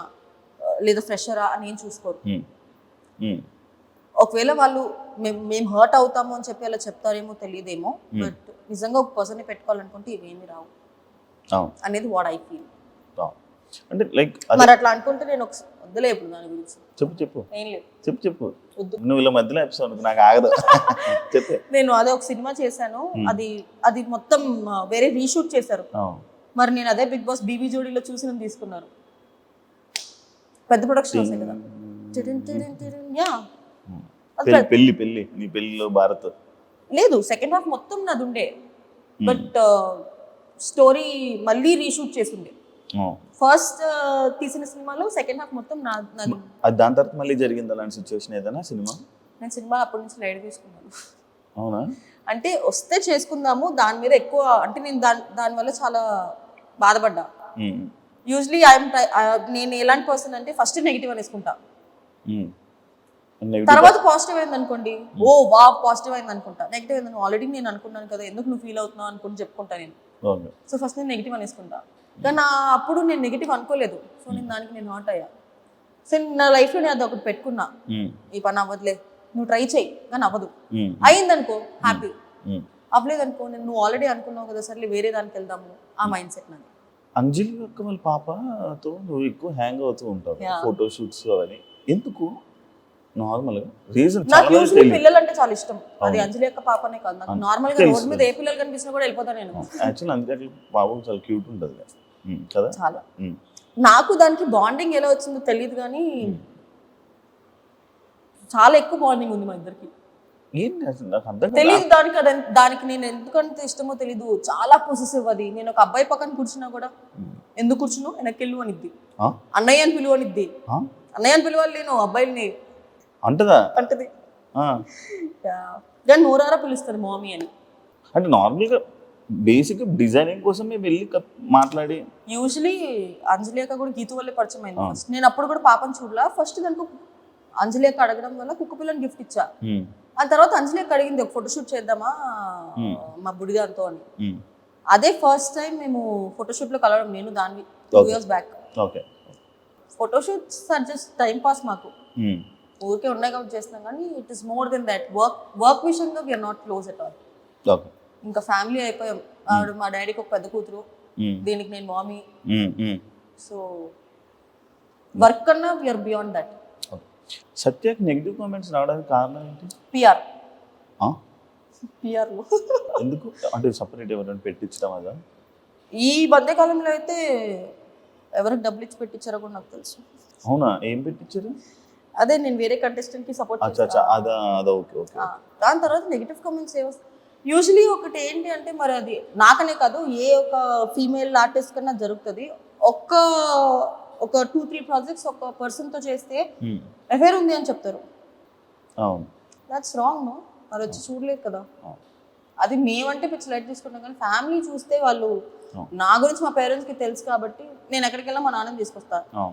లేదా ఫ్రెషరా అని ఏం చూసుకోరు. ఒకవేళ వాళ్ళు మేము హర్ట్ అవుతాము అని చెప్పి అలా చెప్తారేమో తెలియదేమో, బట్ నిజంగా ఒక పర్సన్ని పెట్టుకోవాలనుకుంటే ఇవేమి రావు అనేది వాట్ ఐ ఫీల్. అంటే లైక్ మరి అట్లా అనుకుంటే నేను వద్దులే ఇప్పుడు దాని గురించి. చెప్పు ఏం లేదు, చెప్పు. నువ్వు ఇలా మధ్యలో ఎపిసోడ్ నాకు ఆగదు. చెప్పు. నేను అదే ఒక సినిమా చేశాను, అది మొత్తం వేరే రీషూట్ చేశారు. మరి నేను అదే బిగ్ బాస్ బీబీ జోడీలో చూసి తీసుకున్నారు. పెద్ద ప్రొడక్షన్ వస్తాయి కదా. పెళ్లి నీ పెళ్లిలో భారత్ లేదు, సెకండ్ హాఫ్ మొత్తం నాది ఉండే, బట్ స్టోరీ మళ్ళీ రీషూట్ చేసిండే. ఫస్ట్ తీసిన సినిమాలో సెకండ్ హాఫ్ మొత్తం నాది. దాని తర్వాత మళ్ళీ జరిగింది అలాంటి సిచ్యువేషన్ ఏదైనా సినిమా? నేను సినిమా అప్పటి నుంచి లైట్ తీసుకున్నాను. అవునా? అంటే వస్తే చేసుకుందాము, దాని మీద ఎక్కువ అంటే నేను దానివల్ల చాలా బాధపడ్డా. యూజువలీ నేను ఎలాంటి పర్సన్ అంటే ఫస్ట్ నెగిటివ్ అనేసుకుంటా, తర్వాత పాజిటివ్ అయింది అనుకోండి, ఓ వా పాజిటివ్ అయింది అనుకుంటా. నెగిటివ్ అయింది ఆల్రెడీ నేను అనుకున్నాను కదా, ఎందుకు నువ్వు ఫీల్ అవుతున్నావు అనుకుని చెప్పుకుంటా నేను. సో ఫస్ట్ నేను నెగిటివ్ అనేసుకుంటా, కానీ అప్పుడు నేను నెగిటివ్ అనుకోలేదు. సో నేను దానికి హర్ట్ అయ్యా. సో నా లైఫ్లో నేను అది ఒకటి పెట్టుకున్నా, ఈ పని అవ్వదులే, నువ్వు ట్రై చెయ్యి, కానీ అవ్వదు. అయిందనుకో హ్యాపీ, అవ్వలేదనుకో నువ్వు ఆల్రెడీ అనుకున్నావు కదా, సర్లే వేరే దానికి వెళ్దాము, ఆ మైండ్ సెట్ నాది. అంజలి అక్క వాళ్ళ పాపతో నువ్వు ఎక్కువ హ్యాంగ్ అవుతూ ఉంటావు, ఫోటో షూట్స్ అవన్నీ ఎందుకు? నార్మల్గా రీజన్ నాకు యూజువల్లీ పిల్లలు అంటే చాలా ఇష్టం. అది అంజలి యొక్క పాపనే కాదు, నాకు నార్మల్ గా రోడ్ మీద ఏ పిల్లలు కనిపించినా కూడా వెళ్ళిపోతాను నేను. యాక్చువల్లీ అందుకే పాపం చాలా క్యూట్ ఉంటుంది కదా. చాలా. నాకు దానికి బాండింగ్ ఎలా వచ్చిందో తెలియదు, కానీ చాలా ఎక్కువ బాండింగ్ ఉంది మా ఇద్దరికి. తెలియదు దానికి నేను ఎందుకంటే ఇష్టమో తెలీదు, చాలా పొసెసివ్ అది. నేను ఒక అబ్బాయి పక్కన కూర్చున్నా కూడా ఎందుకు కూర్చున్నావు వెనక్కెళ్ళు అనిద్ది, అన్నయ్య అని పిలువ అనిద్ది. అన్నయ్య అని పిలవాలి నేను అబ్బాయిని అంటది, కానీ నోరారా పిలుస్తుంది మామీ అని. అంటే నార్మల్గా బేసిక్ డిజైనింగ్ కోసం మేము వెళ్ళి మాట్లాడి. యూజువలీ అంజలి అక్క కూడా గీతు వల్లే పరిచయం అయింది ఫస్ట్. నేను అప్పుడు కూడా పాపని చూడలా. ఫస్ట్ దానికి అంజలి అక్క అడగడం వల్ల కుక్క పిల్లని గిఫ్ట్ ఇచ్చా. ఆ తర్వాత అంజలికి అడిగింది ఒక ఫోటోషూట్ చేద్దామా మా బుడిగారితో అని. అదే ఫస్ట్ టైం మేము ఫోటోషూట్ లో కలవడం, నేను దాన్ని 2 years back. Okay. Photoshoots are just time pass మాకు, ఊరికే ఉన్నాయి కాబట్టి చేస్తున్నాం, కానీ it is more than that. Work విషయంగా we're not close at all. Okay. ఇంకా ఫ్యామిలీ అయిపోయాం. ఆవిడ మా డాడీకి ఒక పెద్ద కూతురు, దీనికి నేను మామీ. సో వర్క్ కన్నా వీఆర్ బియాండ్ దట్. సత్యకి నెగిటివ్ కామెంట్స్ రావడానికి కారణం ఏంటి? పిఆర్ ఎందుకు అంటే సపరేట్ ఎవరైనా పెట్టించడం అదా? ఈ మధ్యకాలంలో అయితే ఎవరికి డబ్బులు ఇచ్చి పెట్టించారో కూడా నాకు తెలుసు. అవునా? ఏం పెట్టించారు? అదే నేను వేరే కంటెస్టెంట్ కి సపోర్ట్ అదా ఓకే ఓకే. దాని తర్వాత నెగిటివ్ కామెంట్స్ యూజువలీ ఒకటి ఏంటి అంటే, మరి అది నాకనే కాదు ఏ ఒక ఫీమేల్ ఆర్టిస్ట్ కన్నా జరుగుతుంది. ఒక 2-3 ప్రాజెక్ట్స్ ఒక పర్సన్ తో చేస్తే అఫేర్ ఉంది అని చెప్తారు. That's wrong. నో, మరి వచ్చి చూడలేదు కదా. అది మేమంటే పిచ్చి లైట్ తీసుకుంటాం, కానీ ఫ్యామిలీ చూస్తే వాళ్ళు, నా గురించి మా పేరెంట్స్కి తెలుసు కాబట్టి నేను ఎక్కడికి వెళ్ళా మా నాన్నని తీసుకొస్తాను,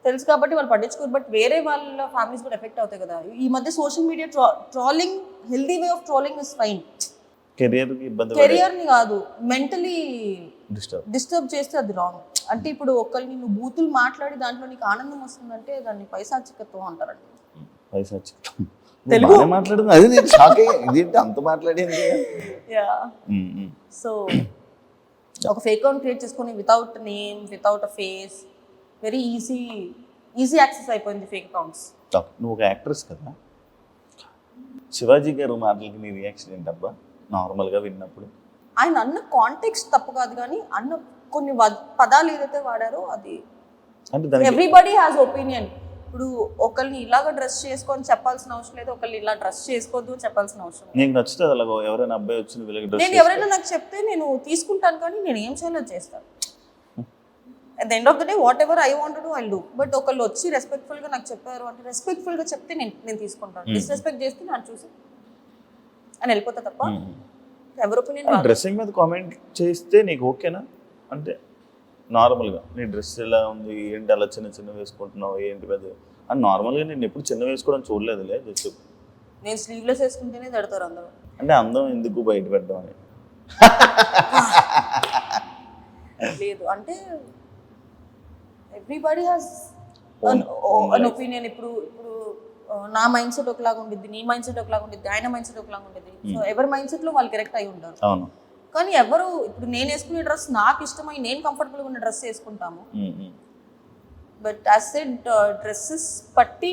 తెలుసు కాబట్టి వాళ్ళు పట్టించుకోరు. బట్ వేరే వాళ్ళ ఫ్యామిలీస్ కూడా ఎఫెక్ట్ అవుతాయి కదా. ఈ మధ్య social media trolling, healthy way of trolling is fine. కెరియర్ని కాదు, మెంటలీ డిస్టర్బ్ చేస్తే అది రాంగ్. అంటే ఇప్పుడు ఒకరిని నువ్వు బూతులు మాట్లాడి దాంట్లో నీకు ఆనందం వస్తుందంటే దాన్ని పైశాచికత్వం అంటారండి. పైశాచికత్వం తెలుగు మాట్లాడుతుంది, అది నేను షాక్ అయ్యా, ఇదేంటి అంత మాట్లాడింది. సో ఒక ఫేక్ అకౌంట్ క్రియేట్ చేసుకొని వితౌట్ నేమ్, వితౌట్ అ ఫేస్, వెరీ ఈజీ యాక్సెస్ అయిపోయింది ఫేక్ అకౌంట్స్. నువ్వు ఒక యాక్ట్రెస్ కదా, శివాజీ గారు మాటలకి నీ రియాక్షన్ ఏంటబ్బా నార్మల్గా విన్నప్పుడు? ఆయన అన్న కాంటెక్స్ట్ తప్పు కాదు, కానీ అన్న కొన్ని పదాలు ఏదైతే వాడారో అది ఎవ్రీబడి హ్యాస్ ఒపీనియన్. ఇప్పుడు ఒకరిని ఇలాగ డ్రెస్ చేసుకొని చెప్పాల్సిన అవసరం లేదు, ఒకరిని ఇలా డ్రెస్ చేసుకోవద్దు చెప్పాల్సిన అవసరం లేదు. నీకు నచ్చుతుంది అలాగో ఎవరైనా అబ్బాయి వచ్చి నేను ఎవరైనా నాకు చెప్తే నేను తీసుకుంటాను, కానీ నేను ఏం చేయాలో చేస్తాను. At the end of the day what ever I want do I do. But ఒకళ్ళు వచ్చి రెస్పెక్ట్ఫుల్గా నాకు చెప్పారు అంటే, రెస్పెక్ట్ఫుల్గా చెప్తే నేను తీసుకుంటాను. డిస్రెస్పెక్ట్ చేస్తే నాకు చూసి అని వెళ్ళిపోతా తప్ప ఎవరి ఒపీనియన్. డ్రెస్సింగ్ మీద కామెంట్ చేస్తే నీకు ఓకేనా? అంటే నార్మల్గా నీ డ్రెస్ ఎలా ఉంది, ఏంటి అలా చిన్న చిన్న వేసుకుంటున్నావు, ఏంటి పెద్ద అని నార్మల్గా నేను ఎప్పుడు చిన్న వేసుకోవడం చూడలేదులే. జస్ట్ నేను స్లీవ్లెస్ వేసుకుంటేనే తడతారు అందరూ. అంటే అందం ఎందుకు బయట పెట్టడం అని లేదు, అంటే ఎవ్రీబడి హ్యాస్ అన్ ఒపీనియన్. ఇప్పుడు నా మైండ్ సెట్ ఒకలాగా ఉండిద్ది, నీ మైండ్ సెట్ ఒకలాగా ఉండిద్ది, ఆయన మైండ్ సెట్ ఒకలాగా ఉండిద్ది. సో ఎవరి మైండ్ సెట్ లో వాళ్ళు కరెక్ట్ అయి ఉంటారు. కానీ ఎవరు ఇప్పుడు నేను వేసుకునే డ్రెస్ నాకు ఇష్టమై నేను కంఫర్టబుల్గా ఉన్న డ్రెస్ వేసుకుంటాము. బట్ యాజ్ సెడ్ డ్రెస్సెస్ పట్టి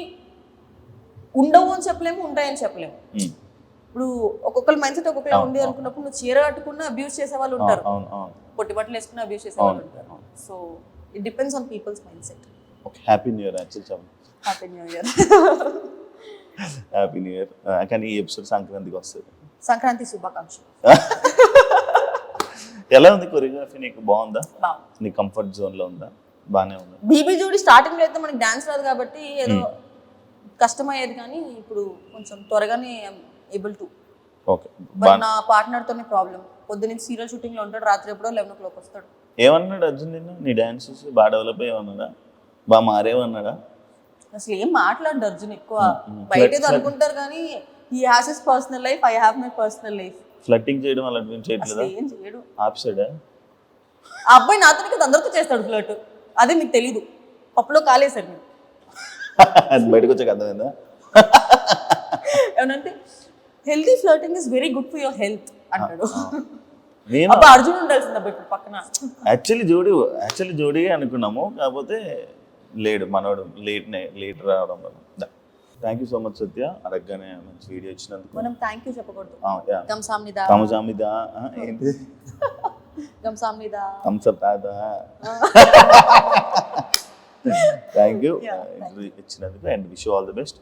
ఉండవు అని చెప్పలేము, ఉంటాయని చెప్పలేము. ఇప్పుడు ఒక్కొక్కరు మైండ్ సెట్ ఒక్కొక్కలా ఉంది అనుకున్నప్పుడు నువ్వు చీర కట్టుకున్న అబ్యూస్ చేసే వాళ్ళు ఉంటారు, పొట్టి బట్టలు వేసుకున్న అబ్యూస్ చేసే వాళ్ళు ఉంటారు. So it depends on people's mind set. Happy new year. Happy new year. Happy new year. కానీ ఈ ఎపిసోడ్ సంక్రాంతికి వస్తుంది. సంక్రాంతి శుభాకాంక్షలు. ఎలా ఉంది కొరియోగ్రఫీ? నీకు బాగుందా? నీ కంఫర్ట్ జోన్ లో ఉందా? బానే ఉందా? బీబీ జోడి స్టార్టింగ్ లో అయితే మనకి డాన్స్ రాదు కాబట్టి ఏదో కష్టమయ్యేది, కానీ ఇప్పుడు కొంచెం త్వరగానే ఏబుల్ టు. ఓకే. బట్ నా పార్ట్నర్ తోనే ప్రాబ్లం. పొద్దున్న సీరియల్ షూటింగ్ లో ఉంటాడు, రాత్రి ఎప్పుడో 11 o'clock వస్తాడు. ఏమన్నాడు అర్జున్ నిన్ను? నీ డాన్స్ చూసి బాగా డెవలప్ అయ్యేమన్నాడా, బాగా మారేమన్నాడా? అసలు ఏం మాట్లాడు అర్జున్ ఎక్కువ. బయట ఏదో అనుకుంటారు కానీ he has his personal life, I have my personal life. Flirting చేయడం అలాంటివి చేయట్లేదా? ఏం చేయడు. ఆప్సైడా? ఆ అబ్బాయి నాతోనే కదా అందరితో చేస్తాడు ఫ్లర్ట్. అదే మీకు తెలీదు, పప్పులో కాలేసాడు నేను. అది బయటకు వచ్చాక అర్థమైందా? ఏమంటే healthy flirting is very good for your health అంటాడు. నేను అబ్బా అర్జున్ ఉండాల్సింది అబ్బా ఇప్పుడు పక్కన. యాక్చువల్లీ జోడీ అనుకున్నాము, కాకపోతే లేడు మనోడు, లేట్ రావడం వల్ల. థ్యాంక్ యూ సో మచ్ సత్య, అడగగానే మంచి వీడియో ఇచ్చినందుకు. మనం థ్యాంక్ యూ చెప్పకూడదు. గంసామిదా ఏంటి? గంసామిదా థమ్స్అప్ తాదా. థ్యాంక్ యూ ఇచ్చినందుకు and wish you all the best.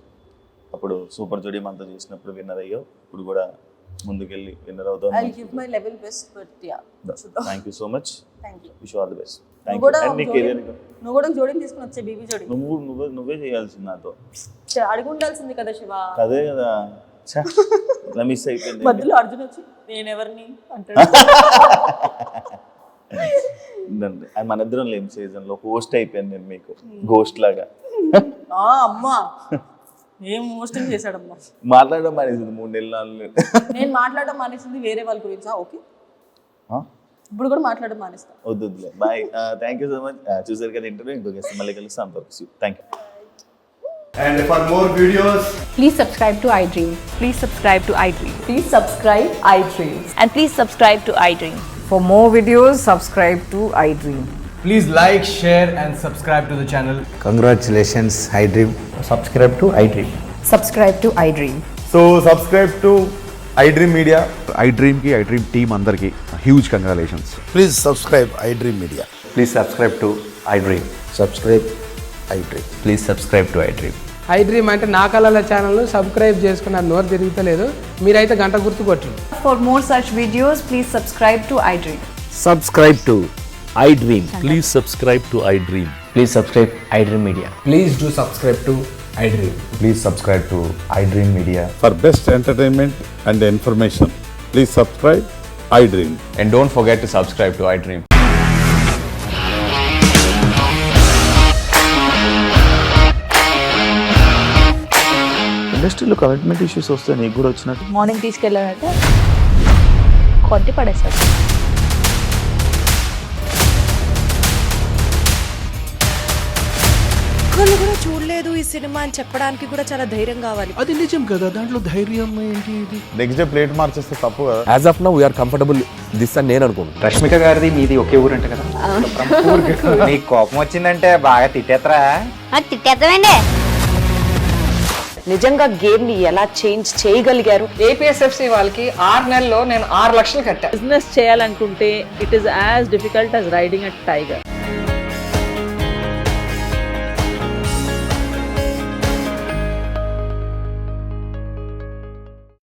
అప్పుడు సూపర్ జోడీ మనతో చేసినప్పుడు విన్నర్ అయ్యావు, ఇప్పుడు కూడా ముందుకెళ్ళి విన్నర్ అవుతావు. I'll give my level best, but yeah. Thank you so much. Thank you. Wish you all the best. Thank you. And నీ కెరీర్ నువ్వు కూడా జోడీని తీసుకుని వచ్చే బీబీ జోడీ. నువ్వే చేయాల్సింది నాతో. అడిగి ఉండాల్సింది కదా శివ. అదే కదా, ఇలా మిస్ అయిపోయింది. మధ్యలో అర్జున్ వచ్చి నేను ఎవరిని అంటాడు. మన ఇద్దరం లేని సీజన్ లో హోస్ట్ అయిపోయాను నేను మీకు, గోస్ట్ లాగా. అమ్మా ఏం మోస్టింగ్ చేశాడమ్మా. మాట్లాడడం మానేసింది 3 నెలలు 4 నెలలు. నేను మాట్లాడడం మానేసింది వేరే వాళ్ళ గురించి. ఓకే, ఇప్పుడు కూడా మాట్లాడడం మానేస్తా. వద్దులే. Bye, thank you so much. చూసారు కదా ఇంటర్వ్యూ. ఇంకో గెస్ట్ మళ్ళీ కలుస్తాం. Thank you. And for more videos, Please subscribe to iDream. Please subscribe to iDream. Please subscribe iDream. And please subscribe to iDream. For more videos, subscribe to iDream. please like, share and subscribe to the channel. Congratulations, iDream. Subscribe to iDream. Subscribe to iDream. So subscribe to iDream Media. iDream ki iDream team andarki huge congratulations. Please subscribe iDream Media. Please subscribe to iDream. Subscribe iDream. Please subscribe to iDream. iDream అంటే నా కళల ఛానల్ సబ్స్క్రైబ్ చేసుకున్న నోరు తిరుగుతలేదు, మీరైతే గంట గుర్తు కొట్టండి. For more such videos, please subscribe to iDream. Subscribe to iDream. Please subscribe to iDream. Please subscribe iDream Media. Please do subscribe to iDream. Please subscribe to iDream Media. For best entertainment and information, please subscribe iDream. And don't forget to subscribe to iDream. ఇండస్ట్రీలో కమిట్మెంట్ ఇష్యూస్ వస్తే నీకు కూడా వచ్చినట్టు. మార్నింగ్ తీసుకెళ్ళాలంటే కొట్టి పడేస్తాడు. ఒక్కళ్ళు కూడా చూడలేదు ఈ సినిమా అని చెప్పడానికి కూడా చాలా ధైర్యం కావాలి. అది నిజం కదా, దాంట్లో ధైర్యం ఏంటి? ఇది నెక్స్ట్ డే ప్లేట్ మార్చేస్తే తప్పు కదా. As of now, we are comfortable this అని నేను అనుకుంటున్నాను. రష్మిక గారిది మీది ఒకే ఊరంట కదా. నీకు కోపం వచ్చిందంటే బాగా తిట్టేత్తరా? తిట్టేద్దామండి. నిజంగా గేమ్ ని ఎలా చేంజ్ చేయగలిగారు? ఏపీఎస్ఎఫ్సి వాళ్ళకి 6 నెలల్లో నేను 6 లక్షలు కట్టా. బిజినెస్ చేయాలనుకుంటే it is as difficult as riding a tiger.